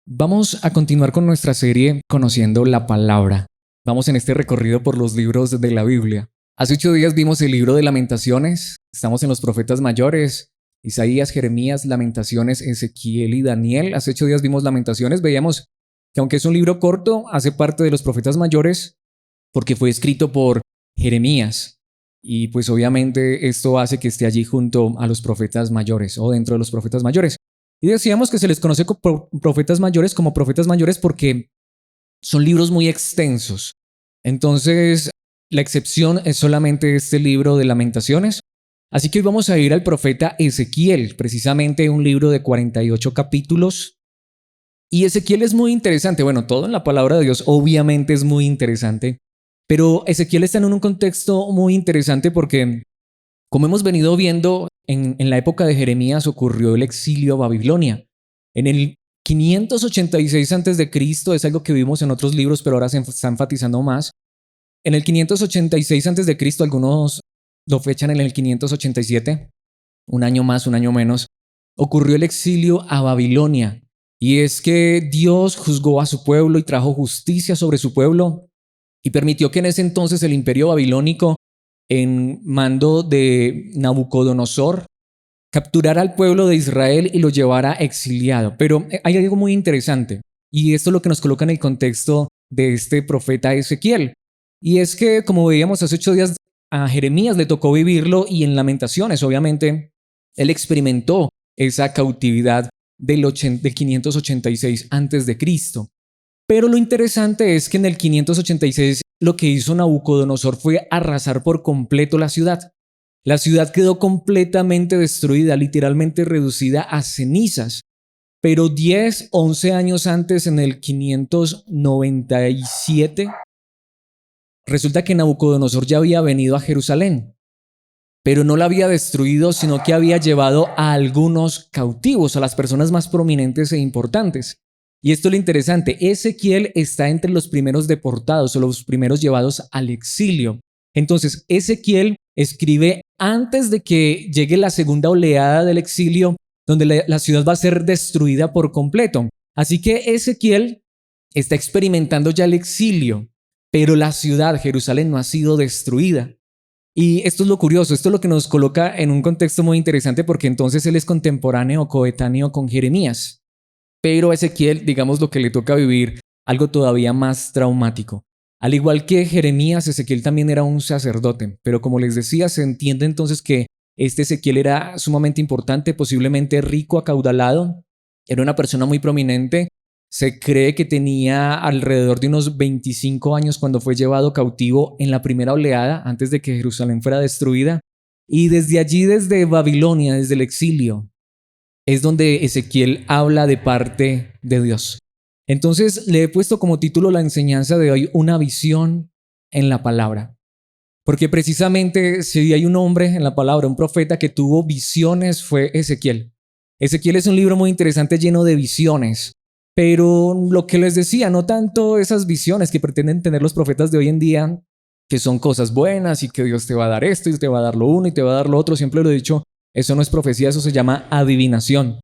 Vamos a continuar con nuestra serie Conociendo la Palabra. Vamos en este recorrido por los libros de la Biblia. Hace 8 días vimos el libro de Lamentaciones, estamos en los profetas mayores, Isaías, Jeremías, Lamentaciones, Ezequiel y Daniel. Hace 8 días vimos Lamentaciones, veíamos que aunque es un libro corto, hace parte de los profetas mayores porque fue escrito por Jeremías. Y pues obviamente esto hace que esté allí junto a los profetas mayores o dentro de los profetas mayores. Y decíamos que se les conoce como profetas mayores porque son libros muy extensos. Entonces, la excepción es solamente este libro de Lamentaciones. Así que hoy vamos a ir al profeta Ezequiel, precisamente un libro de 48 capítulos. Y Ezequiel es muy interesante. Bueno, todo en la palabra de Dios obviamente es muy interesante. Pero Ezequiel está en un contexto muy interesante porque, como hemos venido viendo, en la época de Jeremías ocurrió el exilio a Babilonia. En el 586 a.C., es algo que vimos en otros libros, pero ahora se está enfatizando más. En el 586 a.C., algunos lo fechan en el 587, un año más, un año menos, ocurrió el exilio a Babilonia. Y es que Dios juzgó a su pueblo y trajo justicia sobre su pueblo y permitió que en ese entonces el imperio babilónico, en mando de Nabucodonosor, capturara al pueblo de Israel y lo llevara exiliado. Pero hay algo muy interesante, y esto es lo que nos coloca en el contexto de este profeta Ezequiel. Y es que, como veíamos hace 8 días, a Jeremías le tocó vivirlo, y en Lamentaciones, obviamente, él experimentó esa cautividad del 586 antes de Cristo. Pero lo interesante es que en el 586 lo que hizo Nabucodonosor fue arrasar por completo la ciudad. La ciudad quedó completamente destruida, literalmente reducida a cenizas. Pero 10, 11 años antes, en el 597, resulta que Nabucodonosor ya había venido a Jerusalén, pero no la había destruido, sino que había llevado a algunos cautivos, a las personas más prominentes e importantes. Y esto es lo interesante, Ezequiel está entre los primeros deportados o los primeros llevados al exilio. Entonces, Ezequiel escribe antes de que llegue la segunda oleada del exilio, donde la ciudad va a ser destruida por completo. Así que Ezequiel está experimentando ya el exilio, pero la ciudad, Jerusalén, no ha sido destruida. Y esto es lo curioso, esto es lo que nos coloca en un contexto muy interesante, porque entonces él es contemporáneo, coetáneo con Jeremías. Pero a Ezequiel, digamos, lo que le toca vivir, algo todavía más traumático. Al igual que Jeremías, Ezequiel también era un sacerdote, pero como les decía, se entiende entonces que este Ezequiel era sumamente importante, posiblemente rico, acaudalado, era una persona muy prominente. Se cree que tenía alrededor de unos 25 años cuando fue llevado cautivo en la primera oleada, antes de que Jerusalén fuera destruida. Y desde allí, desde Babilonia, desde el exilio, es donde Ezequiel habla de parte de Dios. Entonces le he puesto como título la enseñanza de hoy, una visión en la palabra. Porque precisamente si hay un hombre en la palabra, un profeta que tuvo visiones, fue Ezequiel. Ezequiel es un libro muy interesante lleno de visiones. Pero lo que les decía, no tanto esas visiones que pretenden tener los profetas de hoy en día, que son cosas buenas y que Dios te va a dar esto y te va a dar lo uno y te va a dar lo otro. Siempre lo he dicho, eso no es profecía, eso se llama adivinación.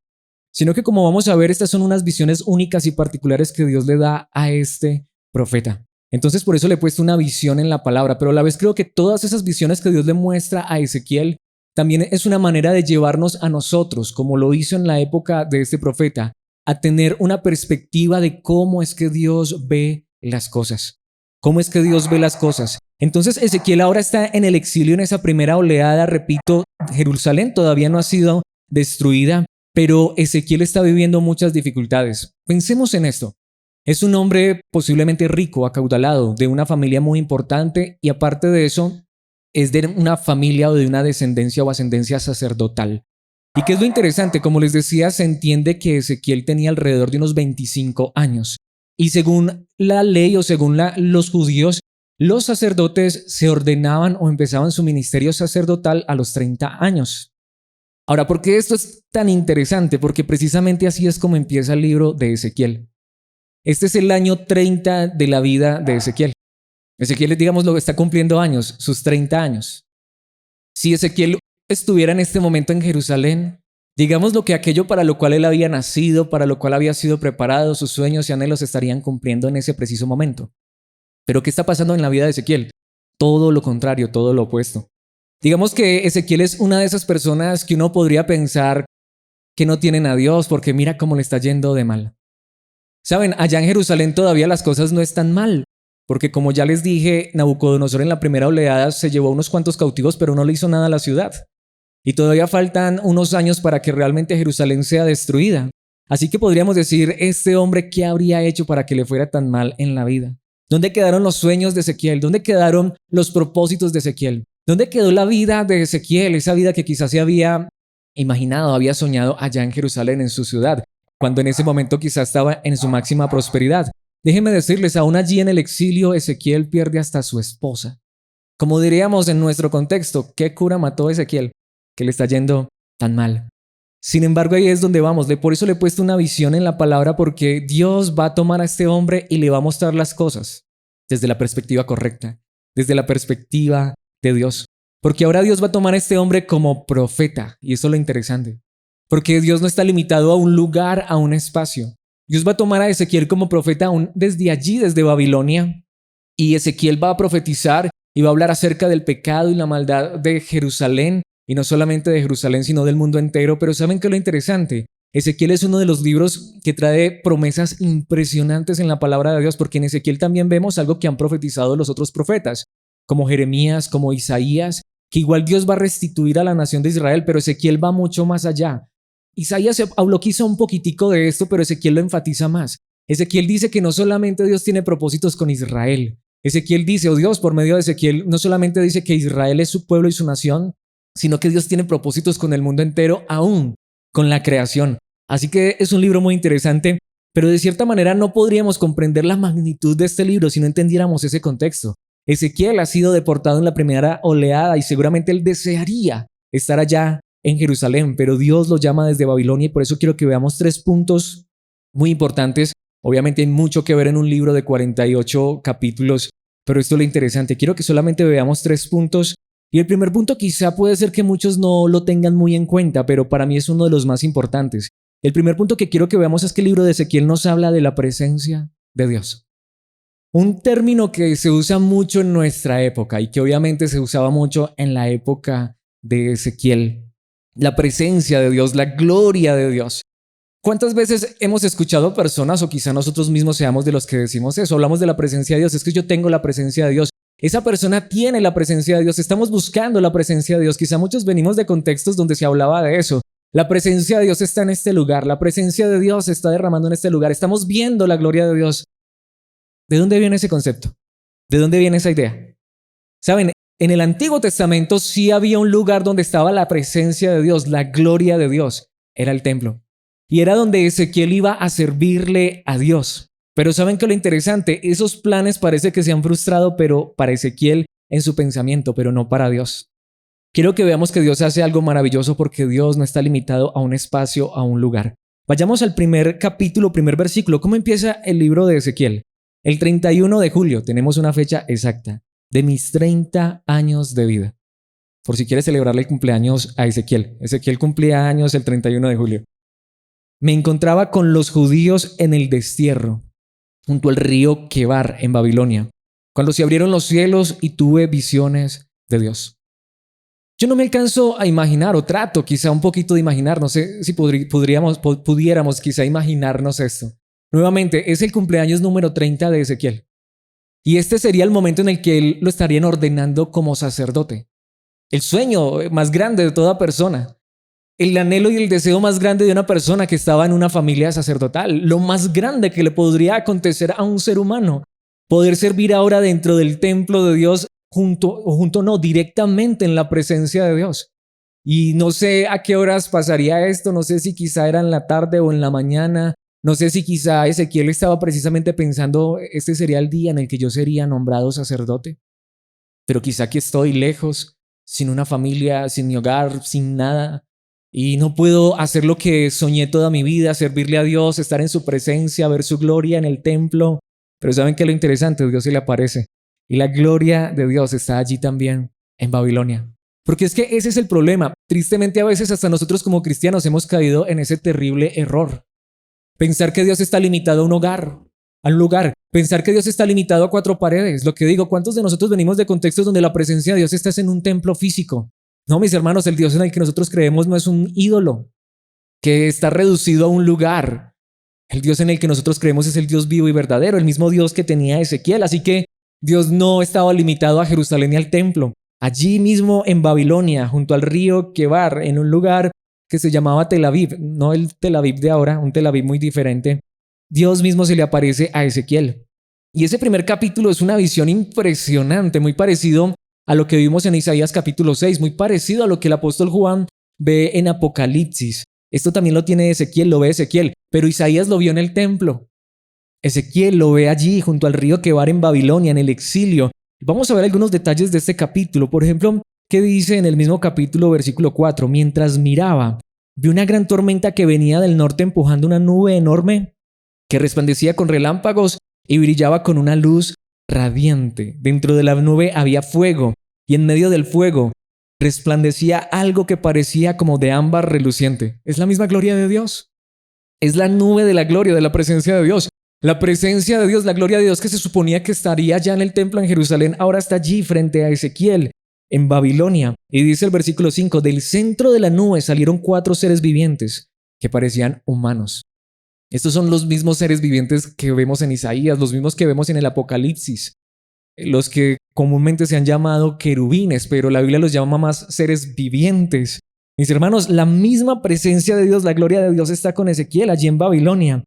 Sino que, como vamos a ver, estas son unas visiones únicas y particulares que Dios le da a este profeta. Entonces, por eso le he puesto una visión en la palabra, pero a la vez creo que todas esas visiones que Dios le muestra a Ezequiel también es una manera de llevarnos a nosotros, como lo hizo en la época de este profeta, a tener una perspectiva de cómo es que Dios ve las cosas. ¿Cómo es que Dios ve las cosas? Entonces, Ezequiel ahora está en el exilio, en esa primera oleada. Repito, Jerusalén todavía no ha sido destruida, pero Ezequiel está viviendo muchas dificultades. Pensemos en esto. Es un hombre posiblemente rico, acaudalado, de una familia muy importante, y aparte de eso, es de una familia o de una descendencia o ascendencia sacerdotal. ¿Y qué es lo interesante? Como les decía, se entiende que Ezequiel tenía alrededor de unos 25 años. Y según la ley o según los judíos, los sacerdotes se ordenaban o empezaban su ministerio sacerdotal a los 30 años. Ahora, ¿por qué esto es tan interesante? Porque precisamente así es como empieza el libro de Ezequiel. Este es el año 30 de la vida de Ezequiel. Ezequiel, digamos, lo está cumpliendo años, sus 30 años. Si Ezequiel estuviera en este momento en Jerusalén, Digamos lo que aquello para lo cual él había nacido, para lo cual había sido preparado, sus sueños y anhelos se estarían cumpliendo en ese preciso momento. Pero ¿qué está pasando en la vida de Ezequiel? Todo lo contrario, todo lo opuesto. Digamos que Ezequiel es una de esas personas que uno podría pensar que no tienen a Dios porque mira cómo le está yendo de mal. Saben, allá en Jerusalén todavía las cosas no están mal, porque como ya les dije, Nabucodonosor en la primera oleada se llevó unos cuantos cautivos, pero no le hizo nada a la ciudad. Y todavía faltan unos años para que realmente Jerusalén sea destruida. Así que podríamos decir, este hombre, ¿qué habría hecho para que le fuera tan mal en la vida? ¿Dónde quedaron los sueños de Ezequiel? ¿Dónde quedaron los propósitos de Ezequiel? ¿Dónde quedó la vida de Ezequiel? Esa vida que quizás se había imaginado, había soñado allá en Jerusalén, en su ciudad, cuando en ese momento quizás estaba en su máxima prosperidad. Déjenme decirles, aún allí en el exilio, Ezequiel pierde hasta a su esposa. Como diríamos en nuestro contexto, ¿qué cura mató a Ezequiel? Que le está yendo tan mal. Sin embargo, ahí es donde vamos. Por eso le he puesto una visión en la palabra, porque Dios va a tomar a este hombre y le va a mostrar las cosas desde la perspectiva correcta, desde la perspectiva de Dios. Porque ahora Dios va a tomar a este hombre como profeta, y eso es lo interesante. Porque Dios no está limitado a un lugar, a un espacio. Dios va a tomar a Ezequiel como profeta aún desde allí, desde Babilonia, y Ezequiel va a profetizar y va a hablar acerca del pecado y la maldad de Jerusalén, y no solamente de Jerusalén, sino del mundo entero. Pero ¿saben qué es lo interesante? Ezequiel es uno de los libros que trae promesas impresionantes en la palabra de Dios, porque en Ezequiel también vemos algo que han profetizado los otros profetas, como Jeremías, como Isaías, que igual Dios va a restituir a la nación de Israel, pero Ezequiel va mucho más allá. Isaías habló quizá un poquitico de esto, pero Ezequiel lo enfatiza más. Ezequiel dice que no solamente Dios tiene propósitos con Israel. Ezequiel dice, o Dios por medio de Ezequiel, no solamente dice que Israel es su pueblo y su nación, sino que Dios tiene propósitos con el mundo entero, aún con la creación. Así que es un libro muy interesante, pero de cierta manera no podríamos comprender la magnitud de este libro si no entendiéramos ese contexto. Ezequiel ha sido deportado en la primera oleada y seguramente él desearía estar allá en Jerusalén, pero Dios lo llama desde Babilonia, y por eso quiero que veamos 3 puntos muy importantes. Obviamente hay mucho que ver en un libro de 48 capítulos, pero esto es lo interesante. Quiero que solamente veamos 3 puntos. Y el primer punto quizá puede ser que muchos no lo tengan muy en cuenta, pero para mí es uno de los más importantes. El primer punto que quiero que veamos es que el libro de Ezequiel nos habla de la presencia de Dios. Un término que se usa mucho en nuestra época y que obviamente se usaba mucho en la época de Ezequiel. La presencia de Dios, la gloria de Dios. ¿Cuántas veces hemos escuchado personas, o quizá nosotros mismos seamos de los que decimos eso? Hablamos de la presencia de Dios, es que yo tengo la presencia de Dios. Esa persona tiene la presencia de Dios, estamos buscando la presencia de Dios. Quizá muchos venimos de contextos donde se hablaba de eso. La presencia de Dios está en este lugar, la presencia de Dios se está derramando en este lugar, estamos viendo la gloria de Dios. ¿De dónde viene ese concepto? ¿De dónde viene esa idea? Saben, en el Antiguo Testamento sí había un lugar donde estaba la presencia de Dios, la gloria de Dios, era el templo. Y era donde Ezequiel iba a servirle a Dios. Pero ¿saben qué es lo interesante? Esos planes parece que se han frustrado, pero para Ezequiel en su pensamiento, pero no para Dios. Quiero que veamos que Dios hace algo maravilloso, porque Dios no está limitado a un espacio, a un lugar. Vayamos al primer capítulo, primer versículo. ¿Cómo empieza el libro de Ezequiel? El 31 de julio, tenemos una fecha exacta, de mis 30 años de vida. Por si quieres celebrarle el cumpleaños a Ezequiel. Ezequiel cumplía años el 31 de julio. Me encontraba con los judíos en el destierro, junto al río Quebar en Babilonia, cuando se abrieron los cielos y tuve visiones de Dios. Yo no me alcanzo a imaginar, o trato quizá un poquito de imaginar, no sé si pudiéramos quizá imaginarnos esto. Nuevamente, es el cumpleaños número 30 de Ezequiel. Y este sería el momento en el que él lo estarían ordenando como sacerdote. El sueño más grande de toda persona. El anhelo y el deseo más grande de una persona que estaba en una familia sacerdotal. Lo más grande que le podría acontecer a un ser humano. Poder servir ahora dentro del templo de Dios directamente en la presencia de Dios. Y no sé a qué horas pasaría esto, no sé si quizá era en la tarde o en la mañana, no sé si quizá Ezequiel estaba precisamente pensando, este sería el día en el que yo sería nombrado sacerdote, pero quizá aquí estoy lejos, sin una familia, sin mi hogar, sin nada, y no puedo hacer lo que soñé toda mi vida, servirle a Dios, estar en su presencia, ver su gloria en el templo. Pero ¿saben qué es lo interesante? Dios se le aparece, y la gloria de Dios está allí también en Babilonia. Porque es que ese es el problema. Tristemente a veces hasta nosotros como cristianos hemos caído en ese terrible error. Pensar que Dios está limitado a un hogar, a un lugar. Pensar que Dios está limitado a cuatro paredes. Lo que digo, ¿cuántos de nosotros venimos de contextos donde la presencia de Dios está en un templo físico? No, mis hermanos, el Dios en el que nosotros creemos no es un ídolo que está reducido a un lugar. El Dios en el que nosotros creemos es el Dios vivo y verdadero, el mismo Dios que tenía Ezequiel. Así que Dios no estaba limitado a Jerusalén y al templo. Allí mismo en Babilonia, junto al río Quebar, en un lugar que se llamaba Tel Aviv, no el Tel Aviv de ahora, un Tel Aviv muy diferente, Dios mismo se le aparece a Ezequiel. Y ese primer capítulo es una visión impresionante, muy parecido a lo que vimos en Isaías capítulo 6, muy parecido a lo que el apóstol Juan ve en Apocalipsis. Esto también lo tiene Ezequiel, lo ve Ezequiel, pero Isaías lo vio en el templo. Ezequiel lo ve allí junto al río Quebar en Babilonia, en el exilio. Vamos a ver algunos detalles de este capítulo. Por ejemplo, ¿qué dice en el mismo capítulo, versículo 4? Mientras miraba, vi una gran tormenta que venía del norte empujando una nube enorme que resplandecía con relámpagos y brillaba con una luz radiante. Dentro de la nube había fuego y en medio del fuego resplandecía algo que parecía como de ámbar reluciente. Es la misma gloria de Dios. Es la nube de la gloria, de la presencia de Dios. La presencia de Dios, la gloria de Dios que se suponía que estaría ya en el templo en Jerusalén, ahora está allí frente a Ezequiel, en Babilonia. Y dice el versículo 5, del centro de la nube salieron 4 seres vivientes que parecían humanos. Estos son los mismos seres vivientes que vemos en Isaías, los mismos que vemos en el Apocalipsis, los que comúnmente se han llamado querubines, pero la Biblia los llama más seres vivientes. Mis hermanos, la misma presencia de Dios, la gloria de Dios está con Ezequiel allí en Babilonia.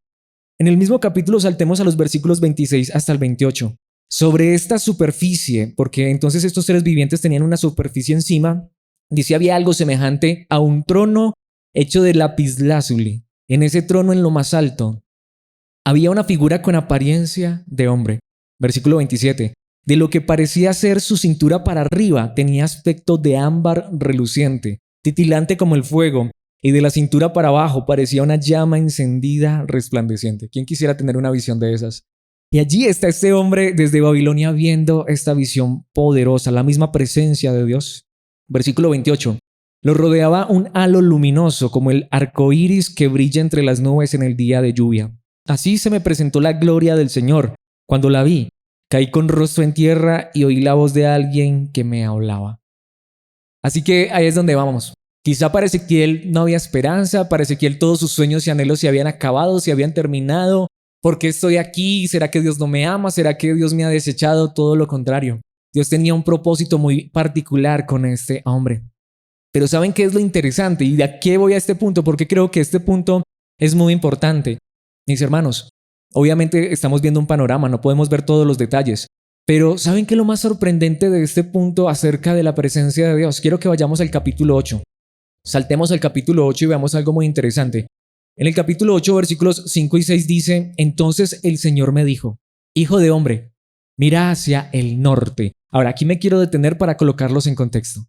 En el mismo capítulo saltemos a los versículos 26 hasta el 28. Sobre esta superficie, porque entonces estos seres vivientes tenían una superficie encima, dice había algo semejante a un trono hecho de lapislázuli. En ese trono en lo más alto había una figura con apariencia de hombre. Versículo 27. De lo que parecía ser su cintura para arriba tenía aspecto de ámbar reluciente, titilante como el fuego, y de la cintura para abajo parecía una llama encendida resplandeciente. ¿Quién quisiera tener una visión de esas? Y allí está este hombre desde Babilonia viendo esta visión poderosa, la misma presencia de Dios. Versículo 28. Lo rodeaba un halo luminoso como el arco iris que brilla entre las nubes en el día de lluvia. Así se me presentó la gloria del Señor. Cuando la vi, caí con rostro en tierra y oí la voz de alguien que me hablaba. Así que ahí es donde vamos. Quizá para Ezequiel no había esperanza, para Ezequiel todos sus sueños y anhelos se habían acabado, se habían terminado. ¿Por qué estoy aquí? ¿Será que Dios no me ama? ¿Será que Dios me ha desechado? Todo lo contrario. Dios tenía un propósito muy particular con este hombre. Pero ¿saben qué es lo interesante? ¿Y de qué voy a este punto? Porque creo que este punto es muy importante. Mis hermanos, obviamente estamos viendo un panorama, no podemos ver todos los detalles. Pero ¿saben qué es lo más sorprendente de este punto acerca de la presencia de Dios? Quiero que vayamos al capítulo 8. Saltemos al capítulo 8 y veamos algo muy interesante. En el capítulo 8, versículos 5 y 6 dice, entonces el Señor me dijo, hijo de hombre, mira hacia el norte. Ahora, aquí me quiero detener para colocarlos en contexto.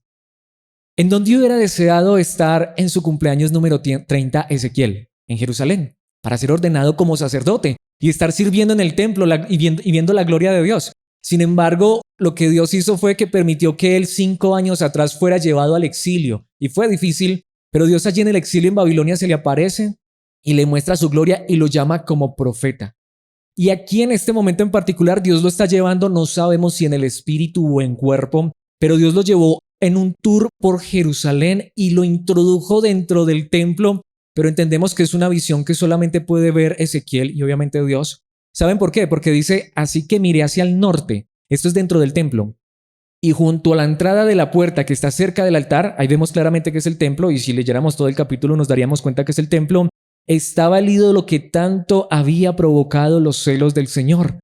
¿En dónde hubiera deseado estar en su cumpleaños número 30 Ezequiel? En Jerusalén, para ser ordenado como sacerdote y estar sirviendo en el templo y viendo la gloria de Dios. Sin embargo, lo que Dios hizo fue que permitió que él 5 años atrás fuera llevado al exilio. Y fue difícil, pero Dios allí en el exilio en Babilonia se le aparece y le muestra su gloria y lo llama como profeta. Y aquí en este momento en particular Dios lo está llevando, no sabemos si en el espíritu o en cuerpo, pero Dios lo llevó en un tour por Jerusalén y lo introdujo dentro del templo, pero entendemos que es una visión que solamente puede ver Ezequiel y obviamente Dios. ¿Saben por qué? Porque dice, así que miré hacia el norte, esto es dentro del templo, y junto a la entrada de la puerta que está cerca del altar, ahí vemos claramente que es el templo, y si leyéramos todo el capítulo nos daríamos cuenta que es el templo, estaba el ídolo que tanto había provocado los celos del Señor.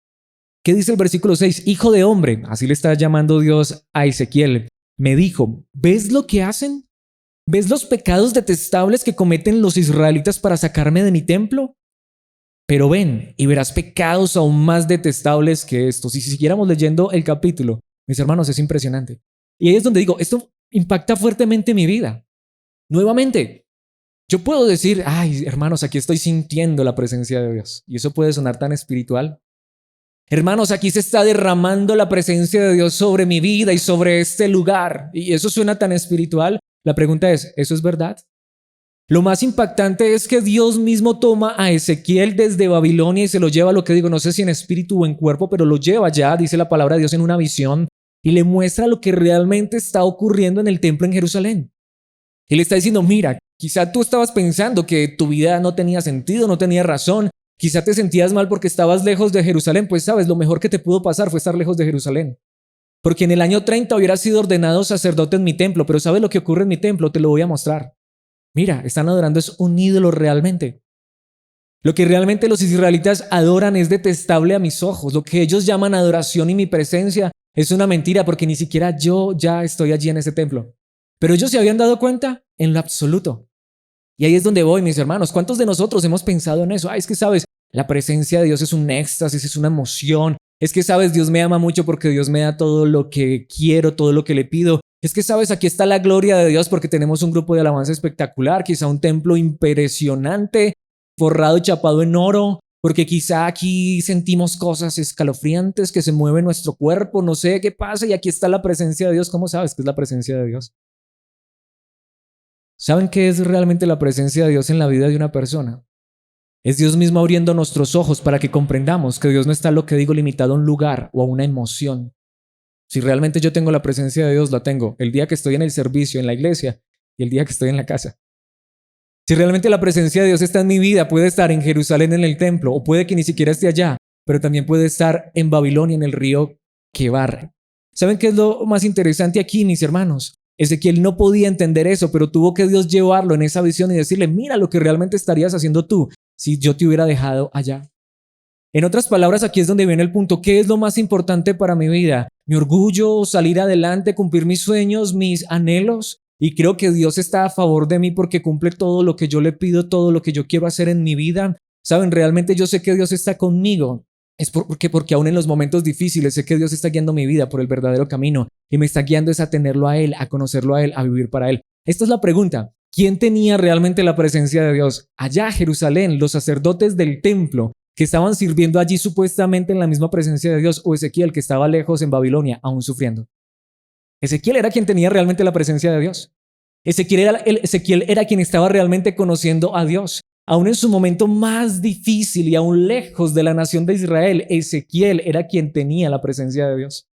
¿Qué dice el versículo 6? Hijo de hombre, así le está llamando Dios a Ezequiel, me dijo, ¿ves lo que hacen? ¿Ves los pecados detestables que cometen los israelitas para sacarme de mi templo? Pero ven y verás pecados aún más detestables que estos. Y si siguiéramos leyendo el capítulo, mis hermanos, es impresionante. Y ahí es donde digo, esto impacta fuertemente mi vida. Nuevamente, yo puedo decir, ay, hermanos, aquí estoy sintiendo la presencia de Dios. Y eso puede sonar tan espiritual. Hermanos, aquí se está derramando la presencia de Dios sobre mi vida y sobre este lugar. Y eso suena tan espiritual. La pregunta es, ¿eso es verdad? Lo más impactante es que Dios mismo toma a Ezequiel desde Babilonia y se lo lleva, lo que digo, no sé si en espíritu o en cuerpo, pero lo lleva ya, dice la palabra de Dios, en una visión y le muestra lo que realmente está ocurriendo en el templo en Jerusalén. Y le está diciendo, mira, quizá tú estabas pensando que tu vida no tenía sentido, no tenía razón, quizá te sentías mal porque estabas lejos de Jerusalén, pues sabes, lo mejor que te pudo pasar fue estar lejos de Jerusalén. Porque en el año 30 hubieras sido ordenado sacerdote en mi templo, pero ¿sabes lo que ocurre en mi templo? Te lo voy a mostrar. Mira, están adorando es un ídolo realmente. Lo que realmente los israelitas adoran es detestable a mis ojos. Lo que ellos llaman adoración y mi presencia es una mentira porque ni siquiera yo ya estoy allí en ese templo. Pero ellos se habían dado cuenta en lo absoluto. Y ahí es donde voy, mis hermanos. ¿Cuántos de nosotros hemos pensado en eso? Es que sabes, la presencia de Dios es un éxtasis, es una emoción. Es que sabes, Dios me ama mucho porque Dios me da todo lo que quiero, todo lo que le pido. Es que sabes, aquí está la gloria de Dios porque tenemos un grupo de alabanza espectacular, quizá un templo impresionante, forrado y chapado en oro, porque quizá aquí sentimos cosas escalofriantes que se mueve nuestro cuerpo, no sé qué pasa y aquí está la presencia de Dios. ¿Cómo sabes que es la presencia de Dios? ¿Saben qué es realmente la presencia de Dios en la vida de una persona? Es Dios mismo abriendo nuestros ojos para que comprendamos que Dios no está, lo que digo, limitado a un lugar o a una emoción. Si realmente yo tengo la presencia de Dios, la tengo el día que estoy en el servicio, en la iglesia y el día que estoy en la casa. Si realmente la presencia de Dios está en mi vida, puede estar en Jerusalén en el templo o puede que ni siquiera esté allá, pero también puede estar en Babilonia en el río Quebar. ¿Saben qué es lo más interesante aquí, mis hermanos? Ezequiel no podía entender eso, pero tuvo que Dios llevarlo en esa visión y decirle, mira lo que realmente estarías haciendo tú si yo te hubiera dejado allá. En otras palabras, aquí es donde viene el punto. ¿Qué es lo más importante para mi vida? ¿Mi orgullo, salir adelante, cumplir mis sueños, mis anhelos? Y creo que Dios está a favor de mí porque cumple todo lo que yo le pido, todo lo que yo quiero hacer en mi vida. Saben, realmente yo sé que Dios está conmigo. Es porque aún en los momentos difíciles sé que Dios está guiando mi vida por el verdadero camino y me está guiando es a tenerlo a Él, a conocerlo a Él, a vivir para Él. Esta es la pregunta. ¿Quién tenía realmente la presencia de Dios? Allá, Jerusalén, los sacerdotes del templo que estaban sirviendo allí supuestamente en la misma presencia de Dios, o Ezequiel que estaba lejos en Babilonia, aún sufriendo. Ezequiel era quien tenía realmente la presencia de Dios. Ezequiel era quien estaba realmente conociendo a Dios. Aún en su momento más difícil y aún lejos de la nación de Israel, Ezequiel era quien tenía la presencia de Dios.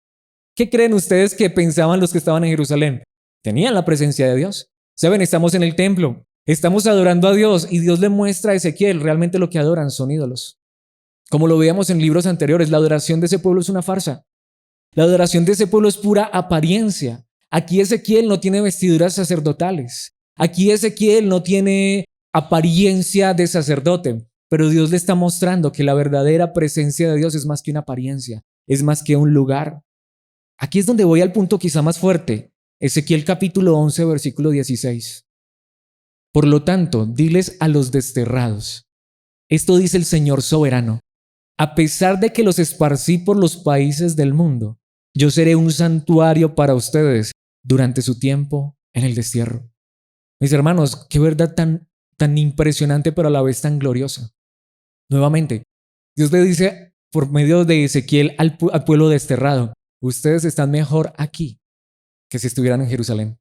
¿Qué creen ustedes que pensaban los que estaban en Jerusalén? Tenían la presencia de Dios. Saben, estamos en el templo, estamos adorando a Dios y Dios le muestra a Ezequiel realmente lo que adoran son ídolos. Como lo veíamos en libros anteriores, la adoración de ese pueblo es una farsa. La adoración de ese pueblo es pura apariencia. Aquí Ezequiel no tiene vestiduras sacerdotales. Aquí Ezequiel no tiene apariencia de sacerdote, pero Dios le está mostrando que la verdadera presencia de Dios es más que una apariencia, es más que un lugar. Aquí es donde voy al punto quizá más fuerte. Ezequiel capítulo 11, versículo 16. Por lo tanto, diles a los desterrados. Esto dice el Señor soberano. A pesar de que los esparcí por los países del mundo, yo seré un santuario para ustedes durante su tiempo en el destierro. Mis hermanos, qué verdad tan impresionante, pero a la vez tan gloriosa. Nuevamente, Dios le dice por medio de Ezequiel al pueblo desterrado, ustedes están mejor aquí que si estuvieran en Jerusalén.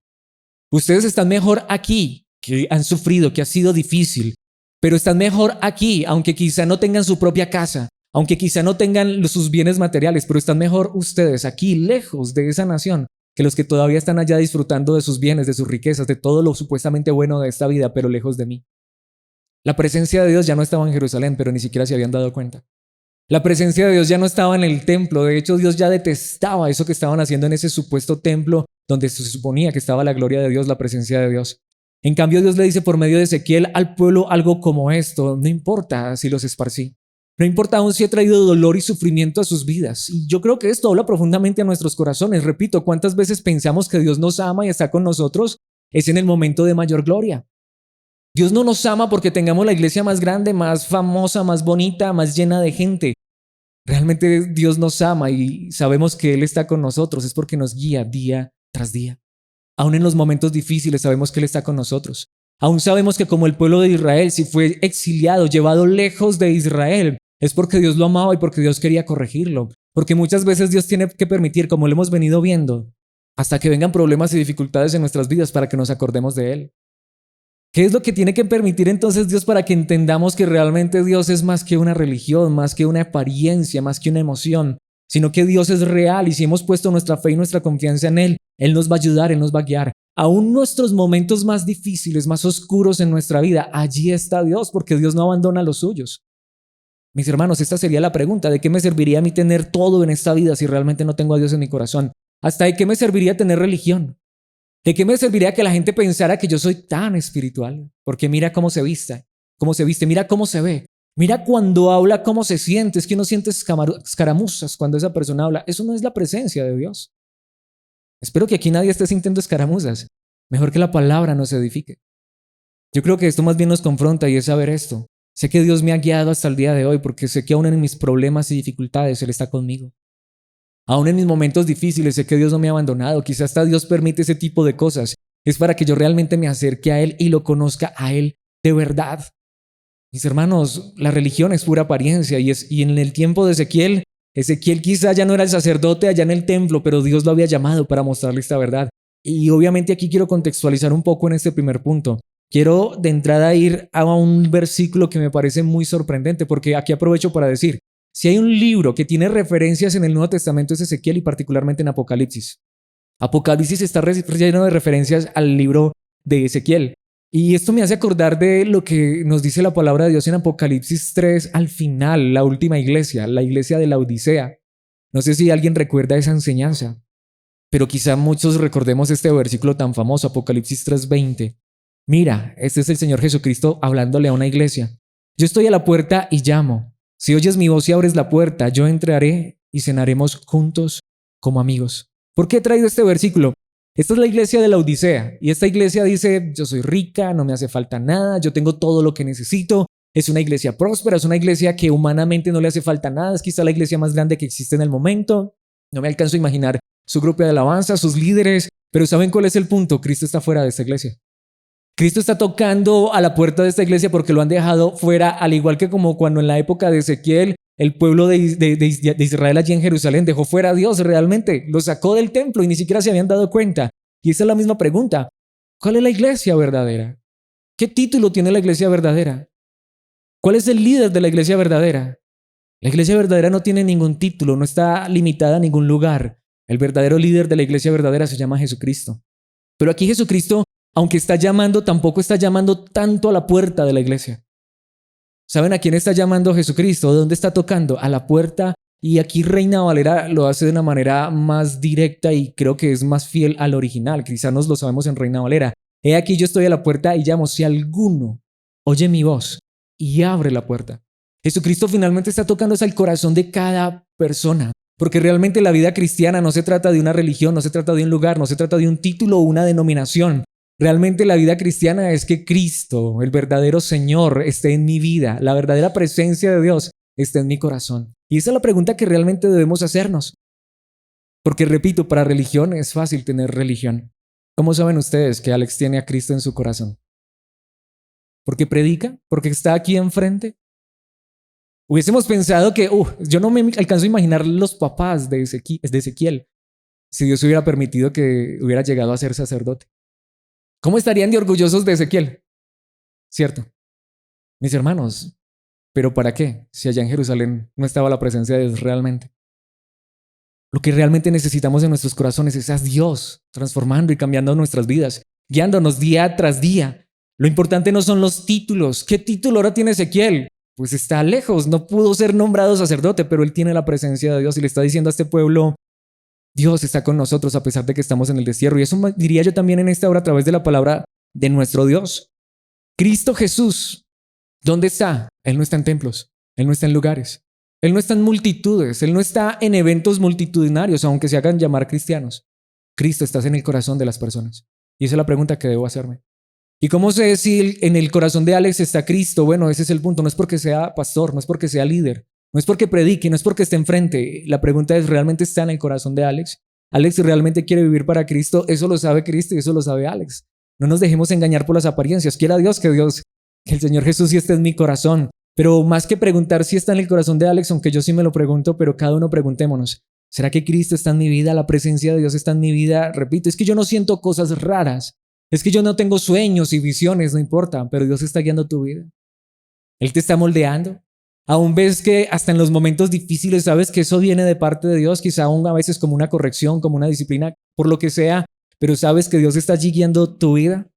Ustedes están mejor aquí, que han sufrido, que ha sido difícil, pero están mejor aquí, aunque quizá no tengan su propia casa, aunque quizá no tengan sus bienes materiales, pero están mejor ustedes aquí, lejos de esa nación, que los que todavía están allá disfrutando de sus bienes, de sus riquezas, de todo lo supuestamente bueno de esta vida, pero lejos de mí. La presencia de Dios ya no estaba en Jerusalén, pero ni siquiera se habían dado cuenta. La presencia de Dios ya no estaba en el templo, de hecho Dios ya detestaba eso que estaban haciendo en ese supuesto templo donde se suponía que estaba la gloria de Dios, la presencia de Dios. En cambio Dios le dice por medio de Ezequiel al pueblo algo como esto, no importa si los esparcí. No importa aún si he traído dolor y sufrimiento a sus vidas. Y yo creo que esto habla profundamente a nuestros corazones. Repito, ¿cuántas veces pensamos que Dios nos ama y está con nosotros? Es en el momento de mayor gloria. Dios no nos ama porque tengamos la iglesia más grande, más famosa, más bonita, más llena de gente. Realmente Dios nos ama y sabemos que Él está con nosotros. Es porque nos guía día tras día. Aún en los momentos difíciles sabemos que Él está con nosotros. Aún sabemos que como el pueblo de Israel, si fue exiliado, llevado lejos de Israel, es porque Dios lo amaba y porque Dios quería corregirlo. Porque muchas veces Dios tiene que permitir, como lo hemos venido viendo, hasta que vengan problemas y dificultades en nuestras vidas para que nos acordemos de Él. ¿Qué es lo que tiene que permitir entonces Dios para que entendamos que realmente Dios es más que una religión, más que una apariencia, más que una emoción, sino que Dios es real y si hemos puesto nuestra fe y nuestra confianza en Él, Él nos va a ayudar, Él nos va a guiar. Aún nuestros momentos más difíciles, más oscuros en nuestra vida, allí está Dios, porque Dios no abandona a los suyos. Mis hermanos, esta sería la pregunta: ¿de qué me serviría a mí tener todo en esta vida si realmente no tengo a Dios en mi corazón? ¿Hasta de qué me serviría tener religión? ¿De qué me serviría que la gente pensara que yo soy tan espiritual? Porque mira cómo se viste, mira cómo se ve. Mira cuando habla, cómo se siente. Es que uno siente escaramuzas cuando esa persona habla. Eso no es la presencia de Dios. Espero que aquí nadie esté sintiendo escaramuzas. Mejor que la palabra nos edifique. Yo creo que esto más bien nos confronta y es saber esto. Sé que Dios me ha guiado hasta el día de hoy porque sé que aún en mis problemas y dificultades Él está conmigo. Aún en mis momentos difíciles sé que Dios no me ha abandonado. Quizás hasta Dios permite ese tipo de cosas. Es para que yo realmente me acerque a Él y lo conozca a Él de verdad. Mis hermanos, la religión es pura apariencia y en el tiempo de Ezequiel quizá ya no era el sacerdote allá en el templo, pero Dios lo había llamado para mostrarle esta verdad. Y obviamente aquí quiero contextualizar un poco en este primer punto. Quiero de entrada ir a un versículo que me parece muy sorprendente, porque aquí aprovecho para decir, si hay un libro que tiene referencias en el Nuevo Testamento es Ezequiel y particularmente en Apocalipsis. Apocalipsis está lleno de referencias al libro de Ezequiel. Y esto me hace acordar de lo que nos dice la palabra de Dios en Apocalipsis 3 al final, la última iglesia, la iglesia de la Odisea. No sé si alguien recuerda esa enseñanza, pero quizá muchos recordemos este versículo tan famoso, Apocalipsis 3:20. Mira, este es el Señor Jesucristo hablándole a una iglesia. Yo estoy a la puerta y llamo. Si oyes mi voz y abres la puerta, yo entraré y cenaremos juntos como amigos. ¿Por qué he traído este versículo? Esta es la iglesia de la Odisea y esta iglesia dice, yo soy rica, no me hace falta nada, yo tengo todo lo que necesito. Es una iglesia próspera, es una iglesia que humanamente no le hace falta nada, es quizá la iglesia más grande que existe en el momento. No me alcanzo a imaginar su grupo de alabanza, sus líderes, pero ¿saben cuál es el punto? Cristo está fuera de esta iglesia. Cristo está tocando a la puerta de esta iglesia porque lo han dejado fuera, al igual que como cuando en la época de Ezequiel, el pueblo de Israel allí en Jerusalén dejó fuera a Dios realmente, lo sacó del templo y ni siquiera se habían dado cuenta. Y esa es la misma pregunta. ¿Cuál es la iglesia verdadera? ¿Qué título tiene la iglesia verdadera? ¿Cuál es el líder de la iglesia verdadera? La iglesia verdadera no tiene ningún título, no está limitada a ningún lugar. El verdadero líder de la iglesia verdadera se llama Jesucristo. Pero aquí Jesucristo, aunque está llamando, tampoco está llamando tanto a la puerta de la iglesia. ¿Saben a quién está llamando Jesucristo? ¿De dónde está tocando? A la puerta. Y aquí Reina Valera lo hace de una manera más directa y creo que es más fiel al original. Quizá nos lo sabemos en Reina Valera. He aquí yo estoy a la puerta y llamo. Si alguno oye mi voz y abre la puerta. Jesucristo finalmente está tocando al corazón de cada persona. Porque realmente la vida cristiana no se trata de una religión, no se trata de un lugar, no se trata de un título o una denominación. Realmente la vida cristiana es que Cristo, el verdadero Señor, esté en mi vida. La verdadera presencia de Dios está en mi corazón. Y esa es la pregunta que realmente debemos hacernos. Porque repito, para religión es fácil tener religión. ¿Cómo saben ustedes que Alex tiene a Cristo en su corazón? ¿Porque predica? ¿Porque está aquí enfrente? Hubiésemos pensado que, yo no me alcanzo a imaginar los papás de Ezequiel si Dios hubiera permitido que hubiera llegado a ser sacerdote. ¿Cómo estarían de orgullosos de Ezequiel? ¿Cierto? Mis hermanos, ¿pero para qué? Si allá en Jerusalén no estaba la presencia de Dios realmente. Lo que realmente necesitamos en nuestros corazones es a Dios transformando y cambiando nuestras vidas, guiándonos día tras día. Lo importante no son los títulos. ¿Qué título ahora tiene Ezequiel? Pues está lejos, no pudo ser nombrado sacerdote, pero él tiene la presencia de Dios y le está diciendo a este pueblo, Dios está con nosotros a pesar de que estamos en el destierro. Y eso diría yo también en esta hora a través de la palabra de nuestro Dios. Cristo Jesús, ¿dónde está? Él no está en templos, Él no está en lugares, Él no está en multitudes, Él no está en eventos multitudinarios, aunque se hagan llamar cristianos. Cristo está en el corazón de las personas. Y esa es la pregunta que debo hacerme. ¿Y cómo sé si en el corazón de Alex está Cristo? Bueno, ese es el punto. No es porque sea pastor, no es porque sea líder, no es porque predique, no es porque esté enfrente. La pregunta es, ¿realmente está en el corazón de Alex? ¿Alex realmente quiere vivir para Cristo? Eso lo sabe Cristo y eso lo sabe Alex. No nos dejemos engañar por las apariencias. Quiera Dios que el Señor Jesús sí esté en mi corazón. Pero más que preguntar si está en el corazón de Alex, aunque yo sí me lo pregunto, pero cada uno preguntémonos, ¿será que Cristo está en mi vida? ¿La presencia de Dios está en mi vida? Repito, es que yo no siento cosas raras, es que yo no tengo sueños y visiones, no importa, pero Dios está guiando tu vida. Él te está moldeando. Aún ves que hasta en los momentos difíciles sabes que eso viene de parte de Dios, quizá aún a veces como una corrección, como una disciplina, por lo que sea, pero sabes que Dios está allí guiando tu vida.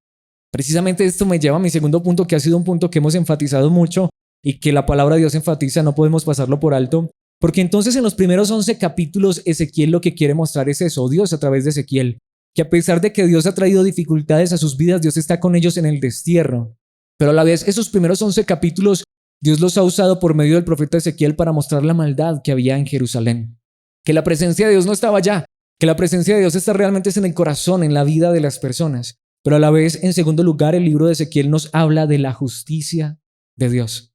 Precisamente esto me lleva a mi segundo punto, que ha sido un punto que hemos enfatizado mucho y que la palabra de Dios enfatiza, no podemos pasarlo por alto, porque entonces en los primeros 11 capítulos Ezequiel lo que quiere mostrar es eso, Dios a través de Ezequiel, que a pesar de que Dios ha traído dificultades a sus vidas, Dios está con ellos en el destierro. Pero a la vez esos primeros 11 capítulos Dios los ha usado por medio del profeta Ezequiel para mostrar la maldad que había en Jerusalén, que la presencia de Dios no estaba allá, que la presencia de Dios está realmente en el corazón, en la vida de las personas. Pero a la vez, en segundo lugar, el libro de Ezequiel nos habla de la justicia de Dios.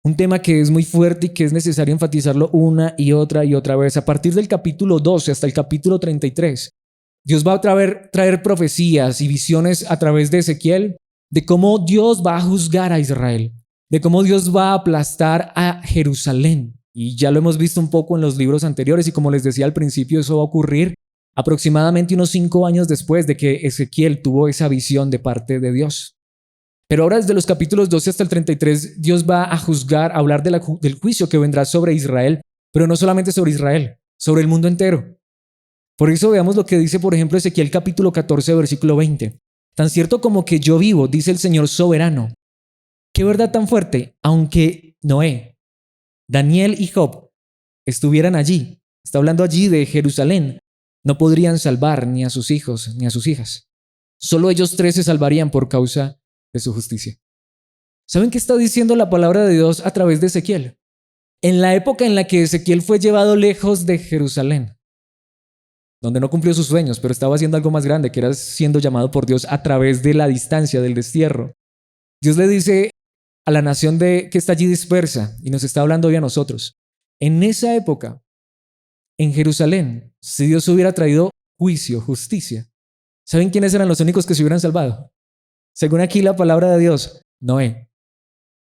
Un tema que es muy fuerte y que es necesario enfatizarlo una y otra vez. A partir del capítulo 12 hasta el capítulo 33, Dios va a traer profecías y visiones a través de Ezequiel de cómo Dios va a juzgar a Israel, de cómo Dios va a aplastar a Jerusalén. Y ya lo hemos visto un poco en los libros anteriores y como les decía al principio, eso va a ocurrir aproximadamente unos 5 años después de que Ezequiel tuvo esa visión de parte de Dios. Pero ahora desde los capítulos 12 hasta el 33, Dios va a juzgar, a hablar del juicio que vendrá sobre Israel, pero no solamente sobre Israel, sobre el mundo entero. Por eso veamos lo que dice, por ejemplo, Ezequiel capítulo 14, versículo 20. Tan cierto como que yo vivo, dice el Señor soberano. Qué verdad tan fuerte, aunque Noé, Daniel y Job estuvieran allí, está hablando allí de Jerusalén, no podrían salvar ni a sus hijos ni a sus hijas. Solo ellos 3 se salvarían por causa de su justicia. ¿Saben qué está diciendo la palabra de Dios a través de Ezequiel? En la época en la que Ezequiel fue llevado lejos de Jerusalén, donde no cumplió sus sueños, pero estaba haciendo algo más grande, que era siendo llamado por Dios a través de la distancia, del destierro. Dios le dice a la nación que está allí dispersa, y nos está hablando hoy a nosotros. En esa época, en Jerusalén, si Dios hubiera traído juicio, justicia, ¿saben quiénes eran los únicos que se hubieran salvado? Según aquí la palabra de Dios, Noé.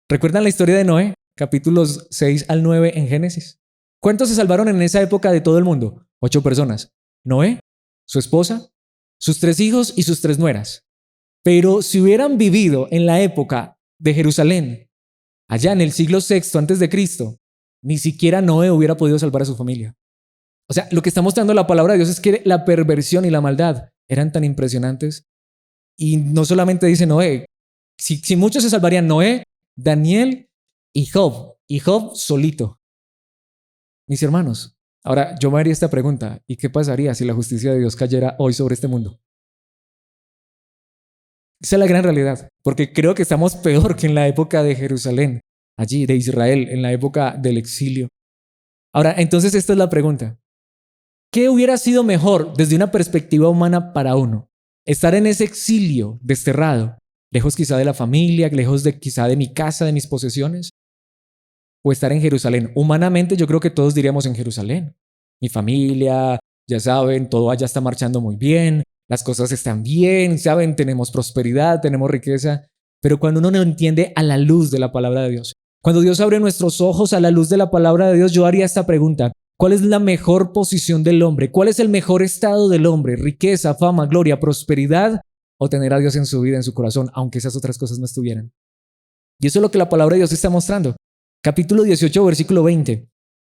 ¿Recuerdan la historia de Noé? Capítulos 6 al 9 en Génesis. ¿Cuántos se salvaron en esa época de todo el mundo? 8 personas. Noé, su esposa, sus 3 hijos y sus 3 nueras. Pero si hubieran vivido en la época de Jerusalén, allá en el siglo VI antes de Cristo, ni siquiera Noé hubiera podido salvar a su familia. O sea, lo que está mostrando la palabra de Dios es que la perversión y la maldad eran tan impresionantes. Y no solamente dice Noé, si muchos se salvarían, Noé, Daniel y Job solito. Mis hermanos, ahora yo me haría esta pregunta, ¿y qué pasaría si la justicia de Dios cayera hoy sobre este mundo? Esa es la gran realidad, porque creo que estamos peor que en la época de Jerusalén, allí de Israel, en la época del exilio. Ahora, entonces esta es la pregunta. ¿Qué hubiera sido mejor desde una perspectiva humana para uno? ¿Estar en ese exilio, desterrado, lejos quizá de la familia, lejos quizá de mi casa, de mis posesiones? ¿O estar en Jerusalén? Humanamente yo creo que todos diríamos en Jerusalén. Mi familia, ya saben, todo allá está marchando muy bien, las cosas están bien, saben, tenemos prosperidad, tenemos riqueza. Pero cuando uno no entiende a la luz de la palabra de Dios, cuando Dios abre nuestros ojos a la luz de la palabra de Dios, yo haría esta pregunta. ¿Cuál es la mejor posición del hombre? ¿Cuál es el mejor estado del hombre? ¿Riqueza, fama, gloria, prosperidad? ¿O tener a Dios en su vida, en su corazón, aunque esas otras cosas no estuvieran? Y eso es lo que la palabra de Dios está mostrando. Capítulo 18, versículo 20.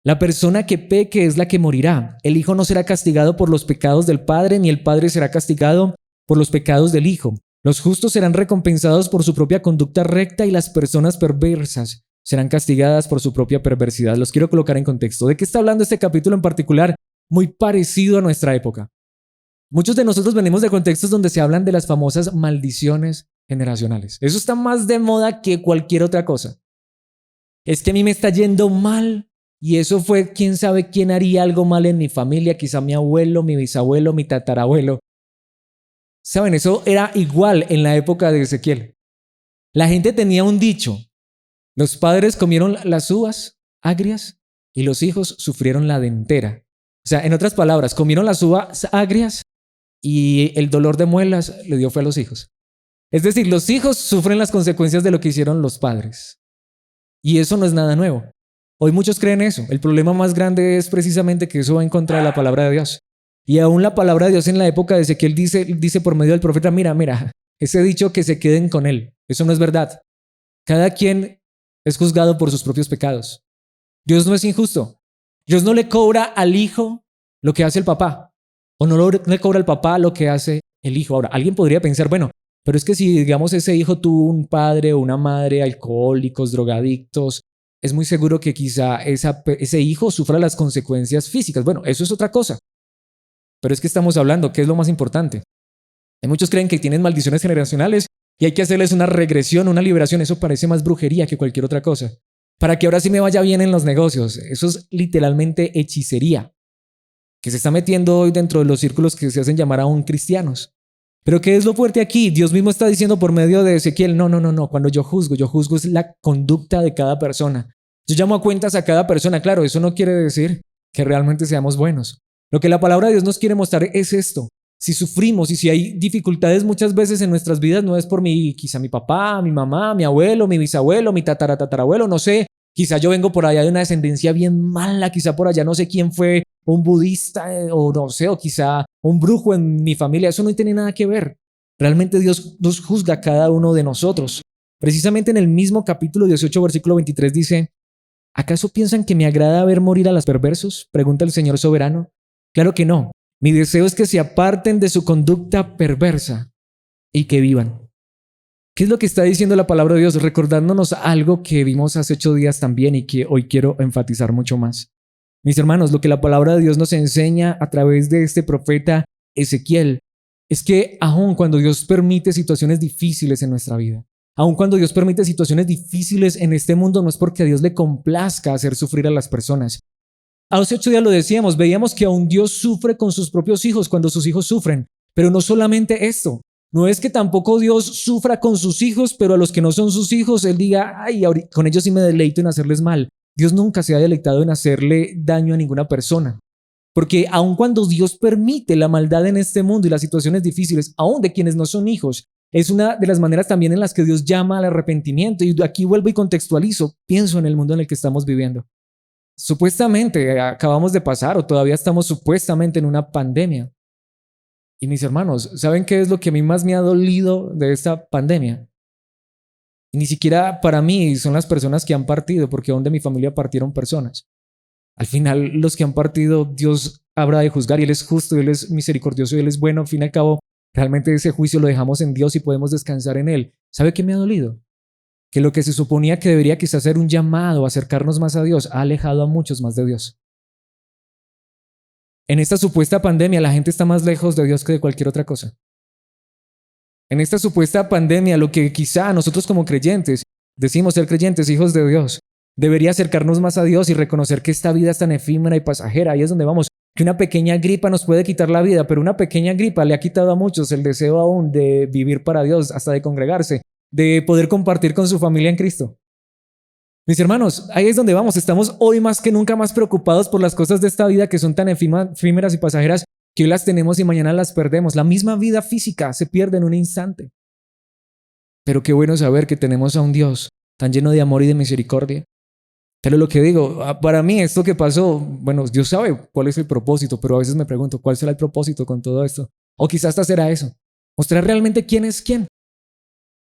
La persona que peque es la que morirá. El hijo no será castigado por los pecados del padre, ni el padre será castigado por los pecados del hijo. Los justos serán recompensados por su propia conducta recta y las personas perversas serán castigadas por su propia perversidad. Los quiero colocar en contexto. ¿De qué está hablando este capítulo en particular? Muy parecido a nuestra época. Muchos de nosotros venimos de contextos donde se hablan de las famosas maldiciones generacionales. Eso está más de moda que cualquier otra cosa. Es que a mí me está yendo mal y eso fue quién sabe quién haría algo mal en mi familia, quizá mi abuelo, mi bisabuelo, mi tatarabuelo. ¿Saben? Eso era igual en la época de Ezequiel. La gente tenía un dicho. Los padres comieron las uvas agrias y los hijos sufrieron la dentera. O sea, en otras palabras, comieron las uvas agrias y el dolor de muelas le dio fue a los hijos. Es decir, los hijos sufren las consecuencias de lo que hicieron los padres. Y eso no es nada nuevo. Hoy muchos creen eso. El problema más grande es precisamente que eso va en contra de la palabra de Dios. Y aún la palabra de Dios en la época de Ezequiel dice por medio del profeta, mira, ese dicho que se queden con él. Eso no es verdad. Cada quien es juzgado por sus propios pecados. Dios no es injusto. Dios no le cobra al hijo lo que hace el papá. O no le cobra al papá lo que hace el hijo. Ahora, alguien podría pensar, bueno, pero es que si, digamos, ese hijo tuvo un padre o una madre alcohólicos, drogadictos, es muy seguro que quizá ese hijo sufra las consecuencias físicas. Bueno, eso es otra cosa. Pero es que estamos hablando, ¿qué es lo más importante? Hay muchos creen que tienen maldiciones generacionales y hay que hacerles una regresión, una liberación. Eso parece más brujería que cualquier otra cosa. Para que ahora sí me vaya bien en los negocios. Eso es literalmente hechicería, que se está metiendo hoy dentro de los círculos que se hacen llamar aún cristianos. Pero ¿qué es lo fuerte aquí? Dios mismo está diciendo por medio de Ezequiel, no. Cuando yo juzgo es la conducta de cada persona. Yo llamo a cuentas a cada persona. Claro, eso no quiere decir que realmente seamos buenos. Lo que la palabra de Dios nos quiere mostrar es esto. Si sufrimos y si hay dificultades muchas veces en nuestras vidas, no es por quizá mi papá, mi mamá, mi abuelo, mi bisabuelo, mi tatarabuelo, no sé. Quizá yo vengo por allá de una descendencia bien mala, quizá por allá no sé quién fue un budista o no sé, o quizá un brujo en mi familia. Eso no tiene nada que ver. Realmente Dios nos juzga a cada uno de nosotros. Precisamente en el mismo capítulo 18, versículo 23 dice, ¿acaso piensan que me agrada ver morir a los perversos? Pregunta el Señor soberano. Claro que no. Mi deseo es que se aparten de su conducta perversa y que vivan. ¿Qué es lo que está diciendo la palabra de Dios? Recordándonos algo que vimos hace 8 días también y que hoy quiero enfatizar mucho más. Mis hermanos, lo que la palabra de Dios nos enseña a través de este profeta Ezequiel es que aun cuando Dios permite situaciones difíciles en nuestra vida, aun cuando Dios permite situaciones difíciles en este mundo, no es porque a Dios le complazca hacer sufrir a las personas. Hace 8 días lo decíamos, veíamos que aún Dios sufre con sus propios hijos cuando sus hijos sufren. Pero no solamente esto, no es que tampoco Dios sufra con sus hijos, pero a los que no son sus hijos, Él diga, ay, con ellos sí me deleito en hacerles mal. Dios nunca se ha deleitado en hacerle daño a ninguna persona. Porque aun cuando Dios permite la maldad en este mundo y las situaciones difíciles, aun de quienes no son hijos, es una de las maneras también en las que Dios llama al arrepentimiento. Y aquí vuelvo y contextualizo, pienso en el mundo en el que estamos viviendo. Supuestamente acabamos de pasar o todavía estamos supuestamente en una pandemia. Y mis hermanos, ¿saben qué es lo que a mí más me ha dolido de esta pandemia? Y ni siquiera para mí son las personas que han partido, porque aún de mi familia partieron personas. Al final, los que han partido, Dios habrá de juzgar y Él es justo, Él es misericordioso y Él es bueno. Al fin y al cabo, realmente ese juicio lo dejamos en Dios y podemos descansar en Él. ¿Sabe qué me ha dolido? Que lo que se suponía que debería quizás ser un llamado a acercarnos más a Dios, ha alejado a muchos más de Dios. En esta supuesta pandemia, la gente está más lejos de Dios que de cualquier otra cosa. En esta supuesta pandemia, lo que quizá nosotros como creyentes, decimos ser creyentes, hijos de Dios, debería acercarnos más a Dios y reconocer que esta vida es tan efímera y pasajera. Ahí es donde vamos, que una pequeña gripa nos puede quitar la vida, pero una pequeña gripa le ha quitado a muchos el deseo aún de vivir para Dios, hasta de congregarse, de poder compartir con su familia en Cristo. Mis hermanos, ahí es donde vamos. Estamos hoy más que nunca más preocupados por las cosas de esta vida que son tan efímeras y pasajeras que hoy las tenemos y mañana las perdemos. La misma vida física se pierde en un instante. Pero qué bueno saber que tenemos a un Dios tan lleno de amor y de misericordia. Pero lo que digo, para mí esto que pasó, bueno, Dios sabe cuál es el propósito, pero a veces me pregunto, ¿cuál será el propósito con todo esto? O quizás hasta será eso, mostrar realmente quién es quién.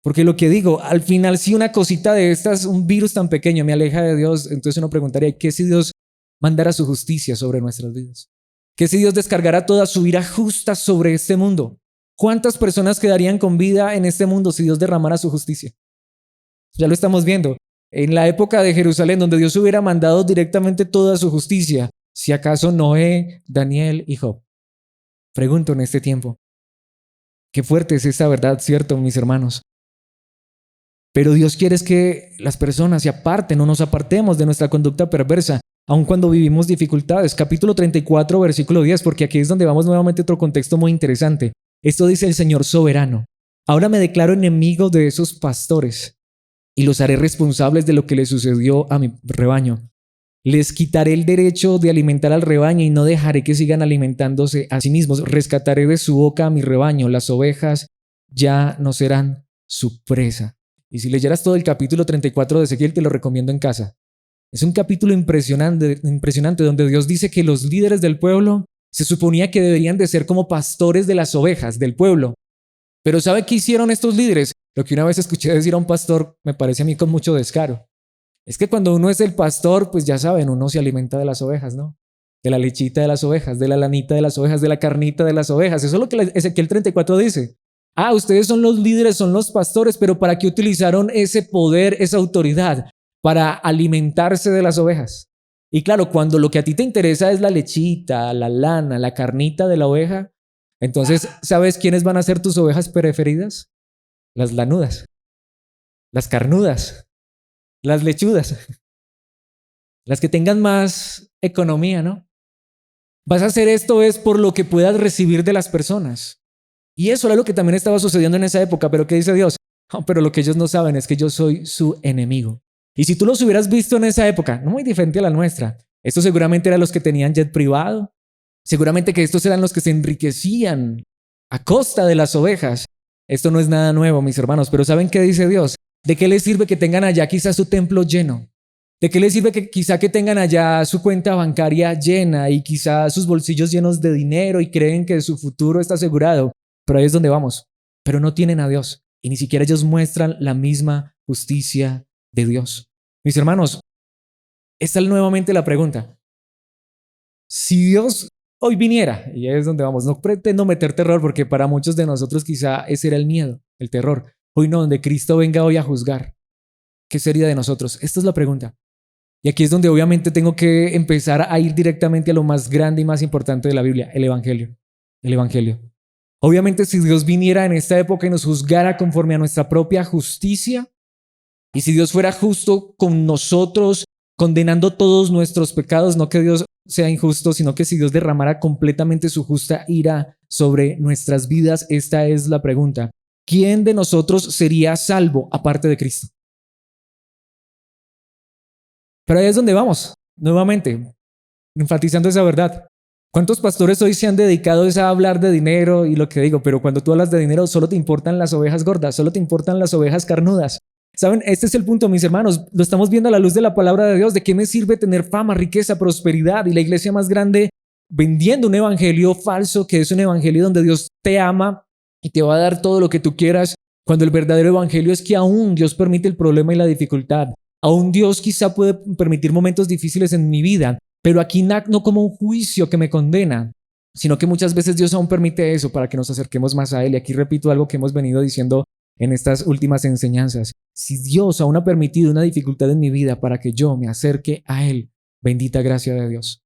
Porque lo que digo, al final si una cosita de estas, un virus tan pequeño me aleja de Dios, entonces uno preguntaría, ¿qué si Dios mandara su justicia sobre nuestras vidas? ¿Qué si Dios descargara toda su ira justa sobre este mundo? ¿Cuántas personas quedarían con vida en este mundo si Dios derramara su justicia? Ya lo estamos viendo. En la época de Jerusalén, donde Dios hubiera mandado directamente toda su justicia, si acaso Noé, Daniel y Job. Pregunto en este tiempo, qué fuerte es esta verdad, ¿cierto, mis hermanos? Pero Dios quiere es que las personas se aparten, no nos apartemos de nuestra conducta perversa, aun cuando vivimos dificultades. Capítulo 34, versículo 10, porque aquí es donde vamos nuevamente a otro contexto muy interesante. Esto dice el Señor soberano. Ahora me declaro enemigo de esos pastores y los haré responsables de lo que le sucedió a mi rebaño. Les quitaré el derecho de alimentar al rebaño y no dejaré que sigan alimentándose a sí mismos. Rescataré de su boca a mi rebaño. Las ovejas ya no serán su presa. Y si leyeras todo el capítulo 34 de Ezequiel, te lo recomiendo en casa. Es un capítulo impresionante, impresionante donde Dios dice que los líderes del pueblo se suponía que deberían de ser como pastores de las ovejas del pueblo. Pero ¿sabe qué hicieron estos líderes? Lo que una vez escuché decir a un pastor, me parece a mí con mucho descaro. Es que cuando uno es el pastor, pues ya saben, uno se alimenta de las ovejas, ¿no? De la lechita de las ovejas, de la lanita de las ovejas, de la carnita de las ovejas. Eso es lo que Ezequiel 34 dice. Ah, ustedes son los líderes, son los pastores, pero ¿para qué utilizaron ese poder, esa autoridad? Para alimentarse de las ovejas. Y claro, cuando lo que a ti te interesa es la lechita, la lana, la carnita de la oveja, entonces, ¿sabes quiénes van a ser tus ovejas preferidas? Las lanudas, las carnudas, las lechudas, las que tengan más economía, ¿no? Vas a hacer esto es por lo que puedas recibir de las personas. Y eso era lo que también estaba sucediendo en esa época. Pero ¿qué dice Dios? Oh, pero lo que ellos no saben es que yo soy su enemigo. Y si tú los hubieras visto en esa época, no muy diferente a la nuestra, estos seguramente eran los que tenían jet privado, seguramente que estos eran los que se enriquecían a costa de las ovejas. Esto no es nada nuevo, mis hermanos, pero ¿saben qué dice Dios? ¿De qué les sirve que tengan allá quizás su templo lleno? ¿De qué les sirve que quizá que tengan allá su cuenta bancaria llena y quizá sus bolsillos llenos de dinero y creen que su futuro está asegurado? Pero ahí es donde vamos. Pero no tienen a Dios y ni siquiera ellos muestran la misma justicia de Dios. Mis hermanos, esta es nuevamente la pregunta. Si Dios hoy viniera, y es donde vamos, no pretendo meter terror porque para muchos de nosotros quizá ese era el miedo, el terror. Hoy no, donde Cristo venga hoy a juzgar. ¿Qué sería de nosotros? Esta es la pregunta. Y aquí es donde obviamente tengo que empezar a ir directamente a lo más grande y más importante de la Biblia, el Evangelio. El Evangelio. Obviamente si Dios viniera en esta época y nos juzgara conforme a nuestra propia justicia, y si Dios fuera justo con nosotros, condenando todos nuestros pecados, no que Dios sea injusto, sino que si Dios derramara completamente su justa ira sobre nuestras vidas, esta es la pregunta. ¿Quién de nosotros sería salvo aparte de Cristo? Pero ahí es donde vamos, nuevamente, enfatizando esa verdad. ¿Cuántos pastores hoy se han dedicado a hablar de dinero y lo que digo? Pero cuando tú hablas de dinero, solo te importan las ovejas gordas, solo te importan las ovejas carnudas. ¿Saben? Este es el punto, mis hermanos. Lo estamos viendo a la luz de la palabra de Dios. ¿De qué me sirve tener fama, riqueza, prosperidad y la iglesia más grande vendiendo un evangelio falso, que es un evangelio donde Dios te ama y te va a dar todo lo que tú quieras, cuando el verdadero evangelio es que aún Dios permite el problema y la dificultad? Aún Dios quizá puede permitir momentos difíciles en mi vida, pero aquí no como un juicio que me condena, sino que muchas veces Dios aún permite eso para que nos acerquemos más a Él. Y aquí repito algo que hemos venido diciendo en estas últimas enseñanzas. Si Dios aún ha permitido una dificultad en mi vida para que yo me acerque a Él, bendita gracia de Dios.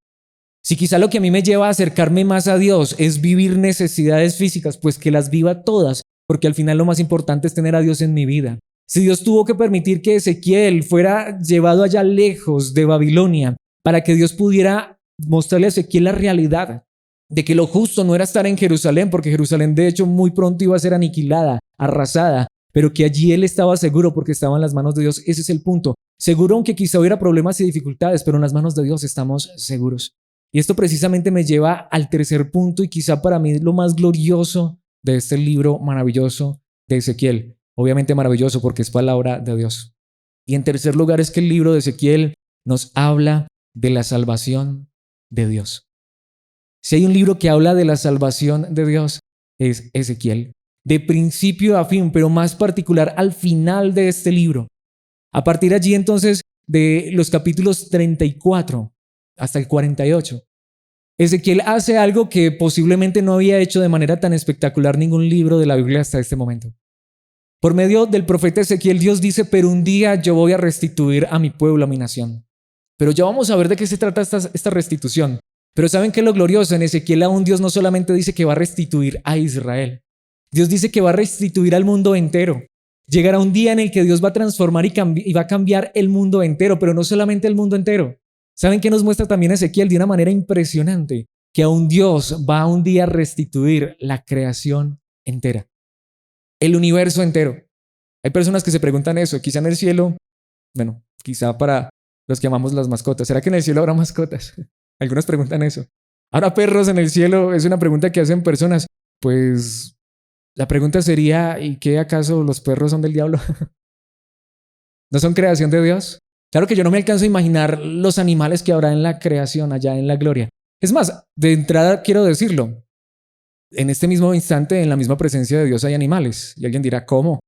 Si quizá lo que a mí me lleva a acercarme más a Dios es vivir necesidades físicas, pues que las viva todas, porque al final lo más importante es tener a Dios en mi vida. Si Dios tuvo que permitir que Ezequiel fuera llevado allá lejos de Babilonia para que Dios pudiera mostrarle a Ezequiel la realidad de que lo justo no era estar en Jerusalén, porque Jerusalén de hecho muy pronto iba a ser aniquilada, arrasada, pero que allí él estaba seguro porque estaba en las manos de Dios. Ese es el punto. Seguro aunque quizá hubiera problemas y dificultades, pero en las manos de Dios estamos seguros. Y esto precisamente me lleva al tercer punto y quizá para mí lo más glorioso de este libro maravilloso de Ezequiel. Obviamente maravilloso porque es palabra de Dios. Y en tercer lugar es que el libro de Ezequiel nos habla de la salvación de Dios. Si hay un libro que habla de la salvación de Dios, es Ezequiel. De principio a fin, pero más particular al final de este libro. A partir de allí entonces, de los capítulos 34 hasta el 48, Ezequiel hace algo que posiblemente no había hecho de manera tan espectacular ningún libro de la Biblia hasta este momento. Por medio del profeta Ezequiel, Dios dice, pero un día yo voy a restituir a mi pueblo, a mi nación. Pero ya vamos a ver de qué se trata esta restitución. Pero ¿saben qué es lo glorioso? En Ezequiel aún Dios no solamente dice que va a restituir a Israel. Dios dice que va a restituir al mundo entero. Llegará un día en el que Dios va a transformar y va a cambiar el mundo entero, pero no solamente el mundo entero. ¿Saben qué nos muestra también Ezequiel de una manera impresionante? Que aún Dios va un día a restituir la creación entera. El universo entero. Hay personas que se preguntan eso, quizá en el cielo, bueno, quizá para los que amamos las mascotas, ¿será que en el cielo habrá mascotas? Algunos preguntan eso. ¿Habrá perros en el cielo? Es una pregunta que hacen personas. Pues la pregunta sería, ¿y qué acaso los perros son del diablo? ¿No son creación de Dios? Claro que yo no me alcanzo a imaginar los animales que habrá en la creación, allá en la gloria. Es más, de entrada quiero decirlo, en este mismo instante, en la misma presencia de Dios hay animales. Y alguien dirá, ¿cómo?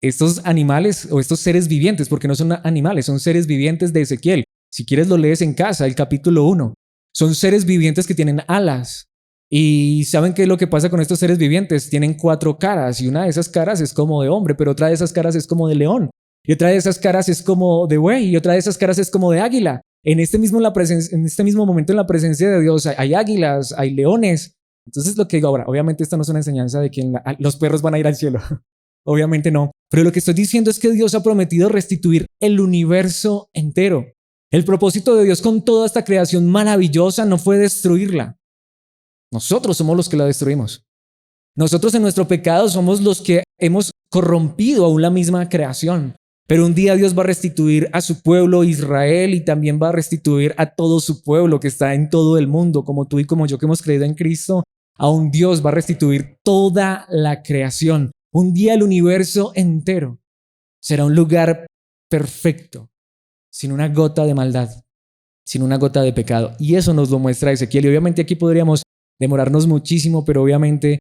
Estos animales o estos seres vivientes, porque no son animales, son seres vivientes de Ezequiel. Si quieres lo lees en casa, el capítulo 1. Son seres vivientes que tienen alas. ¿Y saben qué es lo que pasa con estos seres vivientes? Tienen 4 caras y una de esas caras es como de hombre, pero otra de esas caras es como de león. Y otra de esas caras es como de buey y otra de esas caras es como de águila. En este mismo momento en la presencia de Dios hay águilas, hay leones. Entonces lo que digo ahora, obviamente esta no es una enseñanza de que los perros van a ir al cielo. Obviamente no. Pero lo que estoy diciendo es que Dios ha prometido restituir el universo entero. El propósito de Dios con toda esta creación maravillosa no fue destruirla. Nosotros somos los que la destruimos. Nosotros en nuestro pecado somos los que hemos corrompido aún la misma creación. Pero un día Dios va a restituir a su pueblo Israel y también va a restituir a todo su pueblo que está en todo el mundo, como tú y como yo que hemos creído en Cristo. Aún Dios va a restituir toda la creación. Un día el universo entero será un lugar perfecto, sin una gota de maldad, sin una gota de pecado. Y eso nos lo muestra Ezequiel. Y obviamente aquí podríamos demorarnos muchísimo, pero obviamente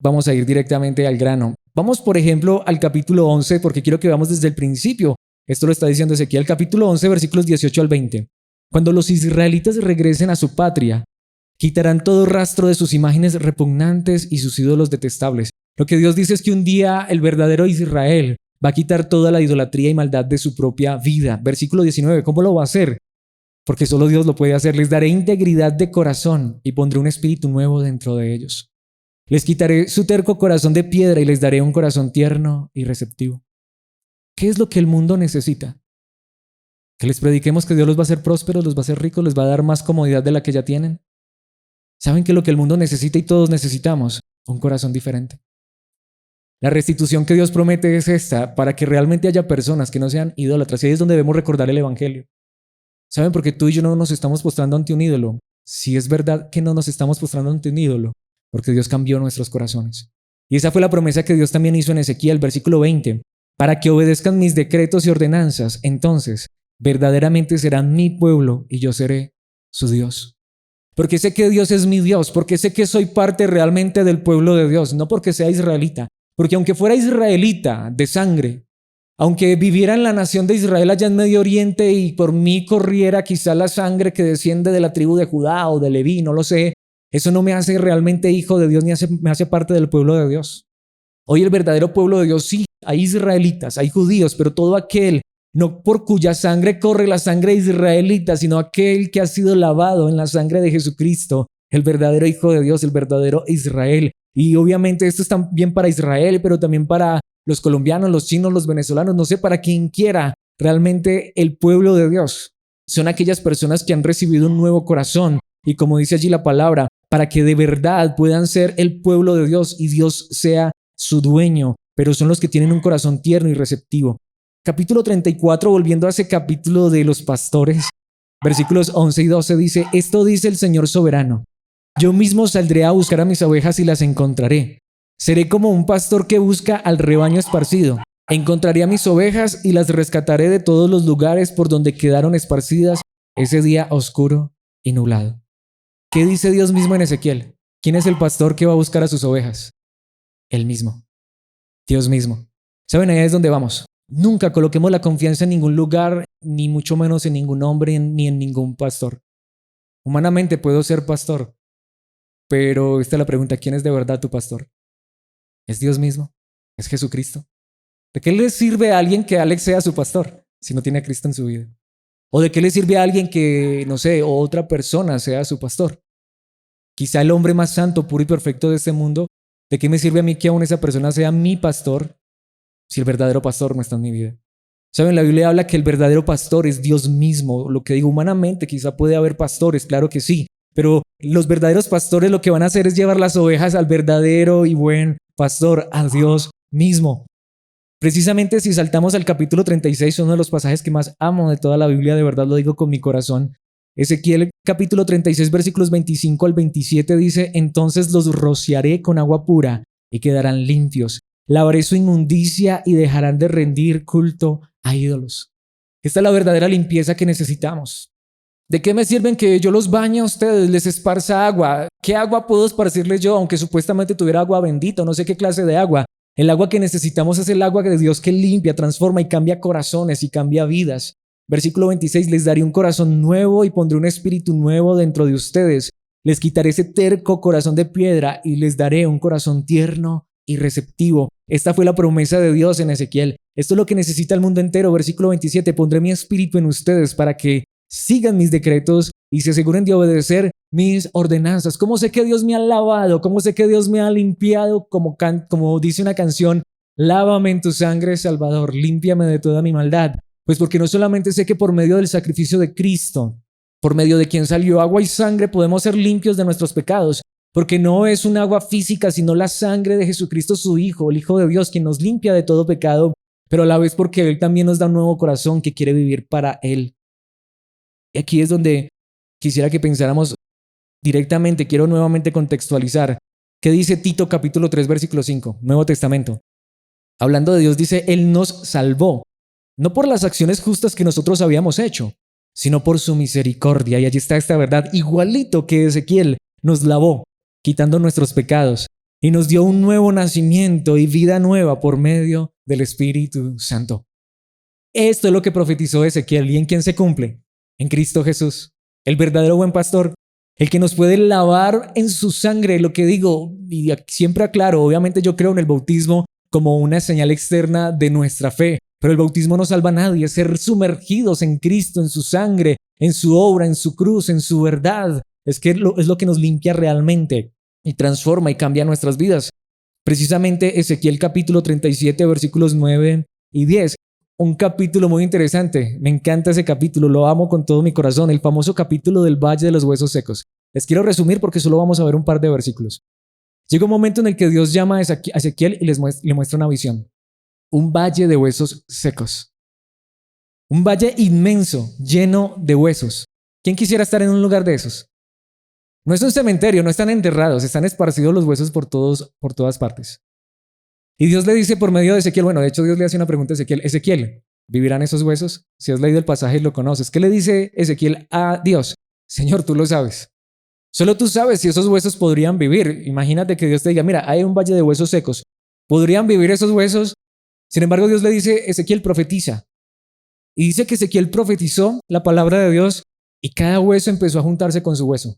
vamos a ir directamente al grano. Vamos, por ejemplo, al capítulo 11, porque quiero que veamos desde el principio. Esto lo está diciendo Ezequiel, capítulo 11, versículos 18 al 20. Cuando los israelitas regresen a su patria, quitarán todo rastro de sus imágenes repugnantes y sus ídolos detestables. Lo que Dios dice es que un día el verdadero Israel va a quitar toda la idolatría y maldad de su propia vida. Versículo 19, ¿cómo lo va a hacer? Porque solo Dios lo puede hacer. Les daré integridad de corazón y pondré un espíritu nuevo dentro de ellos. Les quitaré su terco corazón de piedra y les daré un corazón tierno y receptivo. ¿Qué es lo que el mundo necesita? Que les prediquemos que Dios los va a hacer prósperos, los va a hacer ricos, les va a dar más comodidad de la que ya tienen. ¿Saben qué es lo que el mundo necesita y todos necesitamos? Un corazón diferente. La restitución que Dios promete es esta, para que realmente haya personas que no sean idólatras. Y ahí es donde debemos recordar el evangelio. ¿Saben por qué tú y yo no nos estamos postrando ante un ídolo? Si es verdad que no nos estamos postrando ante un ídolo, porque Dios cambió nuestros corazones. Y esa fue la promesa que Dios también hizo en Ezequiel, versículo 20. Para que obedezcan mis decretos y ordenanzas, entonces verdaderamente serán mi pueblo y yo seré su Dios. Porque sé que Dios es mi Dios, porque sé que soy parte realmente del pueblo de Dios, no porque sea israelita. Porque aunque fuera israelita de sangre, aunque viviera en la nación de Israel allá en Medio Oriente y por mí corriera quizá la sangre que desciende de la tribu de Judá o de Leví, no lo sé, eso no me hace realmente hijo de Dios ni me hace parte del pueblo de Dios. Hoy el verdadero pueblo de Dios, sí, hay israelitas, hay judíos, pero todo aquel, no por cuya sangre corre la sangre israelita, sino aquel que ha sido lavado en la sangre de Jesucristo, el verdadero hijo de Dios, el verdadero Israel. Y obviamente esto es también para Israel, pero también para los colombianos, los chinos, los venezolanos, no sé, para quien quiera. Realmente el pueblo de Dios son aquellas personas que han recibido un nuevo corazón. Y como dice allí la palabra, para que de verdad puedan ser el pueblo de Dios y Dios sea su dueño, pero son los que tienen un corazón tierno y receptivo. Capítulo 34, volviendo a ese capítulo de los pastores, versículos 11 y 12 dice, esto dice el Señor soberano, yo mismo saldré a buscar a mis ovejas y las encontraré. Seré como un pastor que busca al rebaño esparcido. Encontraré a mis ovejas y las rescataré de todos los lugares por donde quedaron esparcidas ese día oscuro y nublado. ¿Qué dice Dios mismo en Ezequiel? ¿Quién es el pastor que va a buscar a sus ovejas? Él mismo, Dios mismo. ¿Saben? Ahí es donde vamos. Nunca coloquemos la confianza en ningún lugar, ni mucho menos en ningún hombre, ni en ningún pastor. Humanamente puedo ser pastor, pero esta es la pregunta, ¿quién es de verdad tu pastor? ¿Es Dios mismo? ¿Es Jesucristo? ¿De qué le sirve a alguien que Alex sea su pastor si no tiene a Cristo en su vida? ¿O de qué le sirve a alguien que, no sé, otra persona sea su pastor? Quizá el hombre más santo, puro y perfecto de este mundo, ¿de qué me sirve a mí que aún esa persona sea mi pastor si el verdadero pastor no está en mi vida? ¿Saben? La Biblia habla que el verdadero pastor es Dios mismo. Lo que digo, humanamente quizá puede haber pastores, claro que sí, pero los verdaderos pastores lo que van a hacer es llevar las ovejas al verdadero y buen pastor, a Dios mismo. Precisamente si saltamos al capítulo 36, uno de los pasajes que más amo de toda la Biblia, de verdad lo digo con mi corazón. Ezequiel capítulo 36 versículos 25 al 27 dice, entonces los rociaré con agua pura y quedarán limpios, lavaré su inmundicia y dejarán de rendir culto a ídolos. Esta es la verdadera limpieza que necesitamos. ¿De qué me sirven que yo los bañe a ustedes, les esparza agua? ¿Qué agua puedo esparcirles yo, aunque supuestamente tuviera agua bendita, no sé qué clase de agua? El agua que necesitamos es el agua de Dios que limpia, transforma y cambia corazones y cambia vidas. Versículo 26, les daré un corazón nuevo y pondré un espíritu nuevo dentro de ustedes. Les quitaré ese terco corazón de piedra y les daré un corazón tierno y receptivo. Esta fue la promesa de Dios en Ezequiel. Esto es lo que necesita el mundo entero. Versículo 27, pondré mi espíritu en ustedes para que sigan mis decretos y se aseguren de obedecer mis ordenanzas. ¿Cómo sé que Dios me ha lavado? ¿Cómo sé que Dios me ha limpiado? Como dice una canción, lávame en tu sangre, Salvador, límpiame de toda mi maldad. Pues porque no solamente sé que por medio del sacrificio de Cristo, por medio de quien salió agua y sangre, podemos ser limpios de nuestros pecados, porque no es un agua física, sino la sangre de Jesucristo, su Hijo, el Hijo de Dios, quien nos limpia de todo pecado, pero a la vez porque Él también nos da un nuevo corazón que quiere vivir para Él. Y aquí es donde quisiera que pensáramos directamente, quiero nuevamente contextualizar. ¿Qué dice Tito capítulo 3, versículo 5, Nuevo Testamento? Hablando de Dios, dice, Él nos salvó, no por las acciones justas que nosotros habíamos hecho, sino por su misericordia. Y allí está esta verdad, igualito que Ezequiel nos lavó, quitando nuestros pecados, y nos dio un nuevo nacimiento y vida nueva por medio del Espíritu Santo. Esto es lo que profetizó Ezequiel. ¿Y en quién se cumple? En Cristo Jesús, el verdadero buen pastor, el que nos puede lavar en su sangre. Lo que digo, y siempre aclaro, obviamente yo creo en el bautismo como una señal externa de nuestra fe, pero el bautismo no salva a nadie. Es ser sumergidos en Cristo, en su sangre, en su obra, en su cruz, en su verdad. Es lo que nos limpia realmente y transforma y cambia nuestras vidas. Precisamente Ezequiel capítulo 37, versículos 9 y 10. Un capítulo muy interesante. Me encanta ese capítulo, lo amo con todo mi corazón. El famoso capítulo del Valle de los Huesos Secos. Les quiero resumir porque solo vamos a ver un par de versículos. Llega un momento en el que Dios llama a Ezequiel y le muestra una visión. Un valle de huesos secos. Un valle inmenso, lleno de huesos. ¿Quién quisiera estar en un lugar de esos? No es un cementerio, no están enterrados, están esparcidos los huesos por todas partes. Y Dios le dice por medio de Ezequiel, bueno, de hecho Dios le hace una pregunta a Ezequiel, Ezequiel, ¿vivirán esos huesos? Si has leído el pasaje y lo conoces, ¿qué le dice Ezequiel a Dios? Señor, tú lo sabes. Solo tú sabes si esos huesos podrían vivir. Imagínate que Dios te diga, mira, hay un valle de huesos secos. ¿Podrían vivir esos huesos? Sin embargo, Dios le dice, Ezequiel, profetiza. Y dice que Ezequiel profetizó la palabra de Dios y cada hueso empezó a juntarse con su hueso.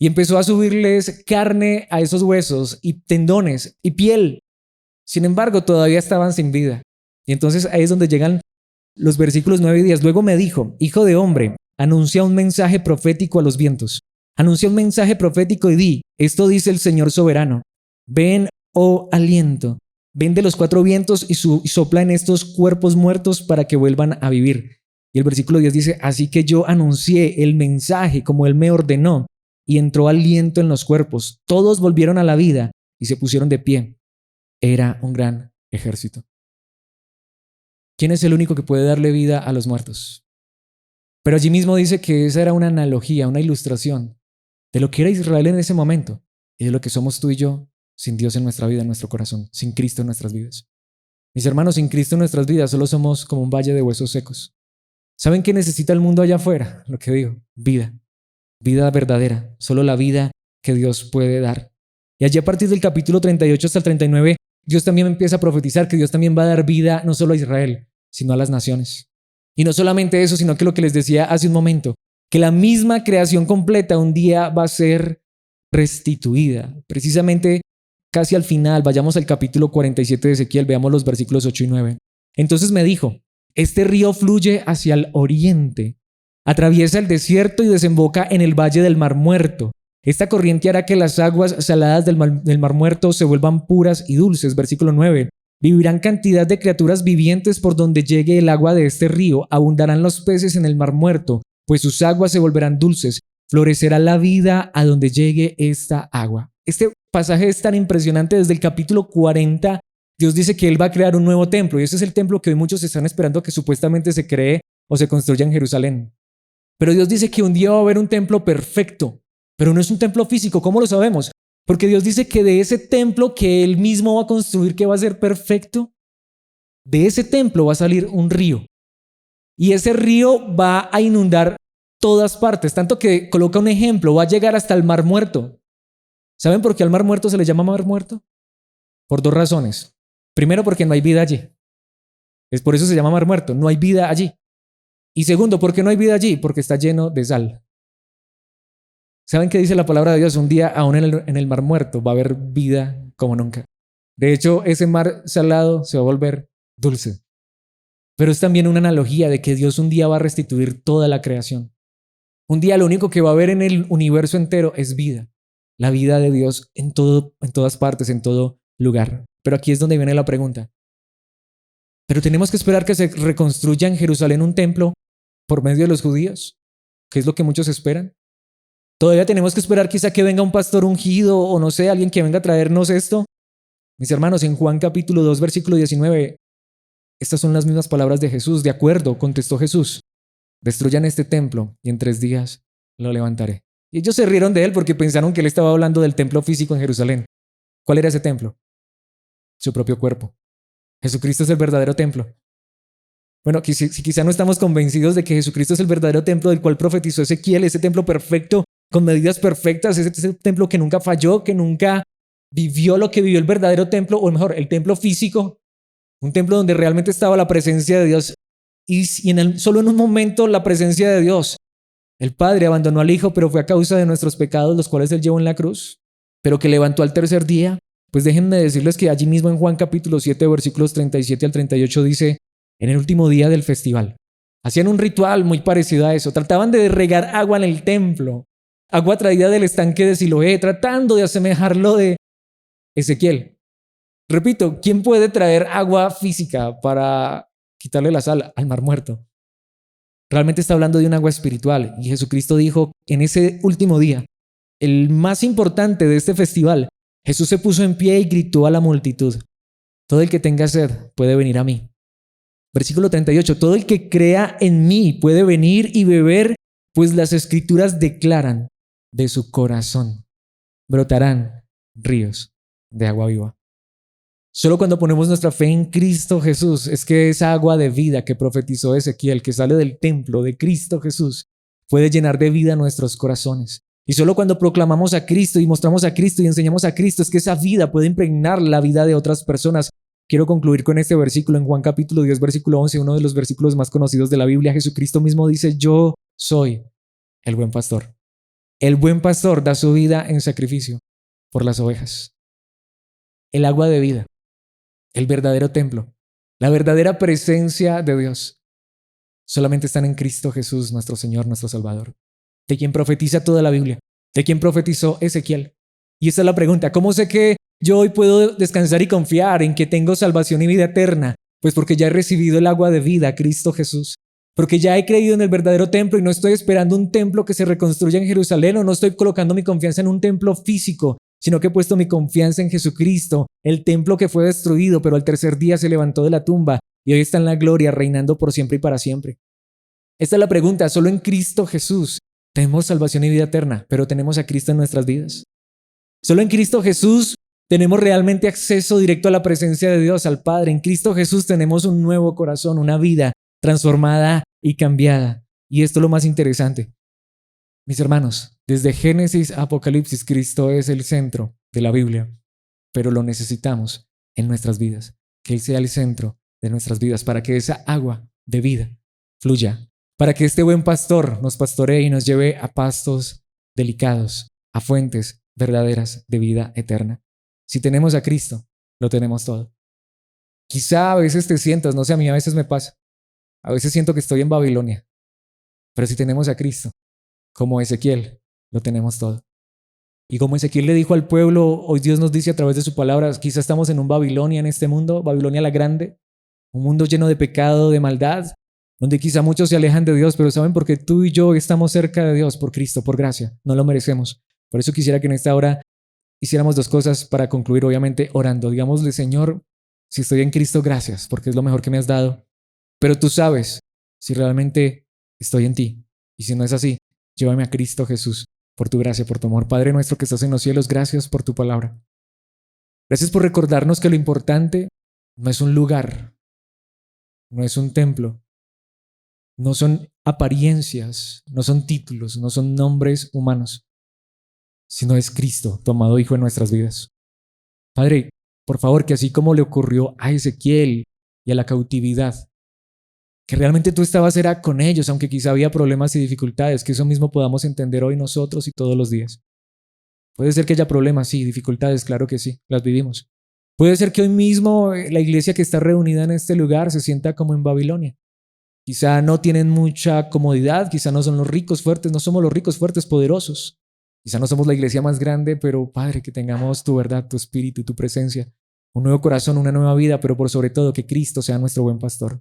Y empezó a subirles carne a esos huesos y tendones y piel. Sin embargo, todavía estaban sin vida. Y entonces ahí es donde llegan los versículos 9 y 10. Luego me dijo, hijo de hombre, anuncia un mensaje profético a los vientos. Anuncia un mensaje profético y di, esto dice el Señor soberano. Ven, oh aliento, ven de los cuatro vientos y sopla en estos cuerpos muertos para que vuelvan a vivir. Y el versículo 10 dice, así que yo anuncié el mensaje como Él me ordenó y entró aliento en los cuerpos. Todos volvieron a la vida y se pusieron de pie. Era un gran ejército. ¿Quién es el único que puede darle vida a los muertos? Pero allí mismo dice que esa era una analogía, una ilustración de lo que era Israel en ese momento y de lo que somos tú y yo sin Dios en nuestra vida, en nuestro corazón, sin Cristo en nuestras vidas. Mis hermanos, sin Cristo en nuestras vidas solo somos como un valle de huesos secos. ¿Saben qué necesita el mundo allá afuera? Lo que digo, vida. Vida verdadera, solo la vida que Dios puede dar. Y allí a partir del capítulo 38 hasta el 39, Dios también empieza a profetizar que Dios también va a dar vida no solo a Israel, sino a las naciones. Y no solamente eso, sino que lo que les decía hace un momento, que la misma creación completa un día va a ser restituida. Precisamente casi al final, vayamos al capítulo 47 de Ezequiel, veamos los versículos 8 y 9. Entonces me dijo, este río fluye hacia el oriente, atraviesa el desierto y desemboca en el valle del Mar Muerto. Esta corriente hará que las aguas saladas del mar Muerto se vuelvan puras y dulces. Versículo 9. Vivirán cantidad de criaturas vivientes por donde llegue el agua de este río. Abundarán los peces en el Mar Muerto, pues sus aguas se volverán dulces. Florecerá la vida a donde llegue esta agua. Este pasaje es tan impresionante. Desde el capítulo 40, Dios dice que Él va a crear un nuevo templo. Y ese es el templo que hoy muchos están esperando que supuestamente se cree o se construya en Jerusalén. Pero Dios dice que un día va a haber un templo perfecto. Pero no es un templo físico, ¿cómo lo sabemos? Porque Dios dice que de ese templo que Él mismo va a construir, que va a ser perfecto, de ese templo va a salir un río. Y ese río va a inundar todas partes, tanto que coloca un ejemplo, va a llegar hasta el Mar Muerto. ¿Saben por qué al Mar Muerto se le llama Mar Muerto? Por dos razones. Primero, porque no hay vida allí. Es por eso se llama Mar Muerto, no hay vida allí. Y segundo, ¿por qué no hay vida allí? Porque está lleno de sal. ¿Saben qué dice la palabra de Dios? Un día, aún en el Mar Muerto, va a haber vida como nunca. De hecho, ese mar salado se va a volver dulce. Pero es también una analogía de que Dios un día va a restituir toda la creación. Un día lo único que va a haber en el universo entero es vida. La vida de Dios en todas partes, en todo lugar. Pero aquí es donde viene la pregunta. ¿Pero tenemos que esperar que se reconstruya en Jerusalén un templo por medio de los judíos? ¿Qué es lo que muchos esperan? ¿Todavía tenemos que esperar quizá que venga un pastor ungido o no sé, alguien que venga a traernos esto? Mis hermanos, en Juan capítulo 2, versículo 19, estas son las mismas palabras de Jesús. De acuerdo, contestó Jesús, destruyan este templo y en 3 días lo levantaré. Y ellos se rieron de él porque pensaron que él estaba hablando del templo físico en Jerusalén. ¿Cuál era ese templo? Su propio cuerpo. Jesucristo es el verdadero templo. Bueno, si quizá no estamos convencidos de que Jesucristo es el verdadero templo del cual profetizó Ezequiel, ese templo perfecto, con medidas perfectas, ese templo que nunca falló, que nunca vivió lo que vivió el verdadero templo, o mejor, el templo físico, un templo donde realmente estaba la presencia de Dios. Y solo en un momento la presencia de Dios. El Padre abandonó al Hijo, pero fue a causa de nuestros pecados, los cuales Él llevó en la cruz, pero que levantó al tercer día. Pues déjenme decirles que allí mismo en Juan capítulo 7, versículos 37 al 38 dice, en el último día del festival, hacían un ritual muy parecido a eso. Trataban de regar agua en el templo, agua traída del estanque de Siloé, tratando de asemejarlo de Ezequiel. Repito, ¿quién puede traer agua física para quitarle la sal al Mar Muerto? Realmente está hablando de un agua espiritual. Y Jesucristo dijo, en ese último día, el más importante de este festival, Jesús se puso en pie y gritó a la multitud, todo el que tenga sed puede venir a mí. Versículo 38, todo el que crea en mí puede venir y beber, pues las escrituras declaran, de su corazón brotarán ríos de agua viva. Solo cuando ponemos nuestra fe en Cristo Jesús es que esa agua de vida que profetizó Ezequiel, que sale del templo de Cristo Jesús, puede llenar de vida nuestros corazones. Y solo cuando proclamamos a Cristo y mostramos a Cristo y enseñamos a Cristo es que esa vida puede impregnar la vida de otras personas. Quiero concluir con este versículo en Juan capítulo 10, versículo 11, uno de los versículos más conocidos de la Biblia. Jesucristo mismo dice, yo soy el buen pastor. El buen pastor da su vida en sacrificio por las ovejas. El agua de vida, el verdadero templo, la verdadera presencia de Dios, solamente están en Cristo Jesús, nuestro Señor, nuestro Salvador, de quien profetiza toda la Biblia, de quien profetizó Ezequiel. Y esta es la pregunta, ¿cómo sé que yo hoy puedo descansar y confiar en que tengo salvación y vida eterna? Pues porque ya he recibido el agua de vida, Cristo Jesús. Porque ya he creído en el verdadero templo y no estoy esperando un templo que se reconstruya en Jerusalén, o no estoy colocando mi confianza en un templo físico, sino que he puesto mi confianza en Jesucristo, el templo que fue destruido, pero al tercer día se levantó de la tumba y hoy está en la gloria, reinando por siempre y para siempre. Esta es la pregunta, solo en Cristo Jesús tenemos salvación y vida eterna, pero tenemos a Cristo en nuestras vidas. Solo en Cristo Jesús tenemos realmente acceso directo a la presencia de Dios, al Padre. En Cristo Jesús tenemos un nuevo corazón, una vida transformada y cambiada. Y esto es lo más interesante. Mis hermanos, desde Génesis a Apocalipsis, Cristo es el centro de la Biblia, pero lo necesitamos en nuestras vidas. Que Él sea el centro de nuestras vidas para que esa agua de vida fluya, para que este buen pastor nos pastoree y nos lleve a pastos delicados, a fuentes verdaderas de vida eterna. Si tenemos a Cristo, lo tenemos todo. Quizá a veces te sientas, no sé, a mí a veces me pasa, a veces siento que estoy en Babilonia, pero si tenemos a Cristo, como Ezequiel, lo tenemos todo. Y como Ezequiel le dijo al pueblo, hoy Dios nos dice a través de su palabra, quizá estamos en un Babilonia en este mundo, Babilonia la grande, un mundo lleno de pecado, de maldad, donde quizá muchos se alejan de Dios, pero saben porque tú y yo estamos cerca de Dios por Cristo, por gracia, no lo merecemos. Por eso quisiera que en esta hora hiciéramos 2 cosas para concluir, obviamente orando. Digámosle, Señor, si estoy en Cristo, gracias, porque es lo mejor que me has dado, pero tú sabes si realmente estoy en ti, y si no es así, llévame a Cristo Jesús por tu gracia, por tu amor. Padre nuestro que estás en los cielos, gracias por tu palabra. Gracias por recordarnos que lo importante no es un lugar, no es un templo, no son apariencias, no son títulos, no son nombres humanos, sino es Cristo, tu amado Hijo en nuestras vidas. Padre, por favor, que así como le ocurrió a Ezequiel y a la cautividad, que realmente tú estabas era con ellos, aunque quizá había problemas y dificultades, que eso mismo podamos entender hoy nosotros y todos los días. Puede ser que haya problemas, sí, dificultades, claro que sí, las vivimos. Puede ser que hoy mismo la iglesia que está reunida en este lugar se sienta como en Babilonia. Quizá no tienen mucha comodidad, quizá no son los ricos fuertes, no somos los ricos fuertes poderosos. Quizá no somos la iglesia más grande, pero Padre, que tengamos tu verdad, tu espíritu, tu presencia, un nuevo corazón, una nueva vida, pero por sobre todo que Cristo sea nuestro buen pastor.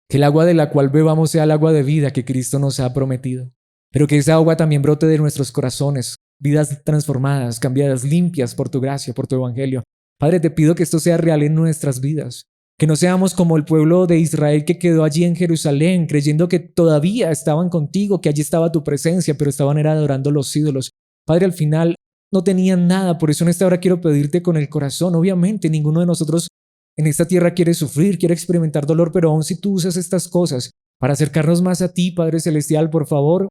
Que el agua de la cual bebamos sea el agua de vida que Cristo nos ha prometido. Pero que esa agua también brote de nuestros corazones, vidas transformadas, cambiadas, limpias por tu gracia, por tu evangelio. Padre, te pido que esto sea real en nuestras vidas. Que no seamos como el pueblo de Israel que quedó allí en Jerusalén, creyendo que todavía estaban contigo, que allí estaba tu presencia, pero estaban era adorando los ídolos. Padre, al final no tenían nada, por eso en esta hora quiero pedirte con el corazón. Obviamente, ninguno de nosotros en esta tierra quiere sufrir, quiere experimentar dolor, pero aun si tú usas estas cosas para acercarnos más a ti, Padre Celestial, por favor,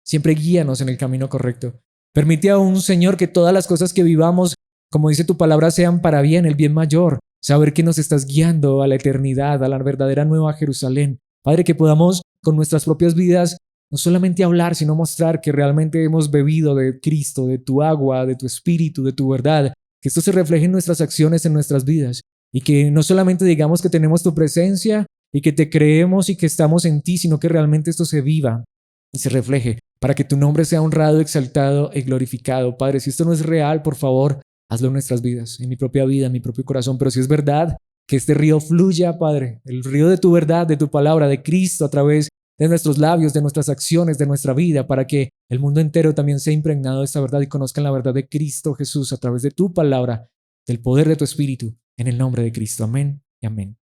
siempre guíanos en el camino correcto. Permite aún, Señor, que todas las cosas que vivamos, como dice tu palabra, sean para bien, el bien mayor. Saber que nos estás guiando a la eternidad, a la verdadera nueva Jerusalén. Padre, que podamos con nuestras propias vidas no solamente hablar, sino mostrar que realmente hemos bebido de Cristo, de tu agua, de tu espíritu, de tu verdad. Que esto se refleje en nuestras acciones, en nuestras vidas. Y que no solamente digamos que tenemos tu presencia y que te creemos y que estamos en ti, sino que realmente esto se viva y se refleje para que tu nombre sea honrado, exaltado y glorificado. Padre, si esto no es real, por favor, hazlo en nuestras vidas, en mi propia vida, en mi propio corazón. Pero si es verdad, que este río fluya, Padre, el río de tu verdad, de tu palabra, de Cristo, a través de nuestros labios, de nuestras acciones, de nuestra vida, para que el mundo entero también sea impregnado de esta verdad y conozcan la verdad de Cristo Jesús a través de tu palabra, del poder de tu espíritu, en el nombre de Cristo. Amén y amén.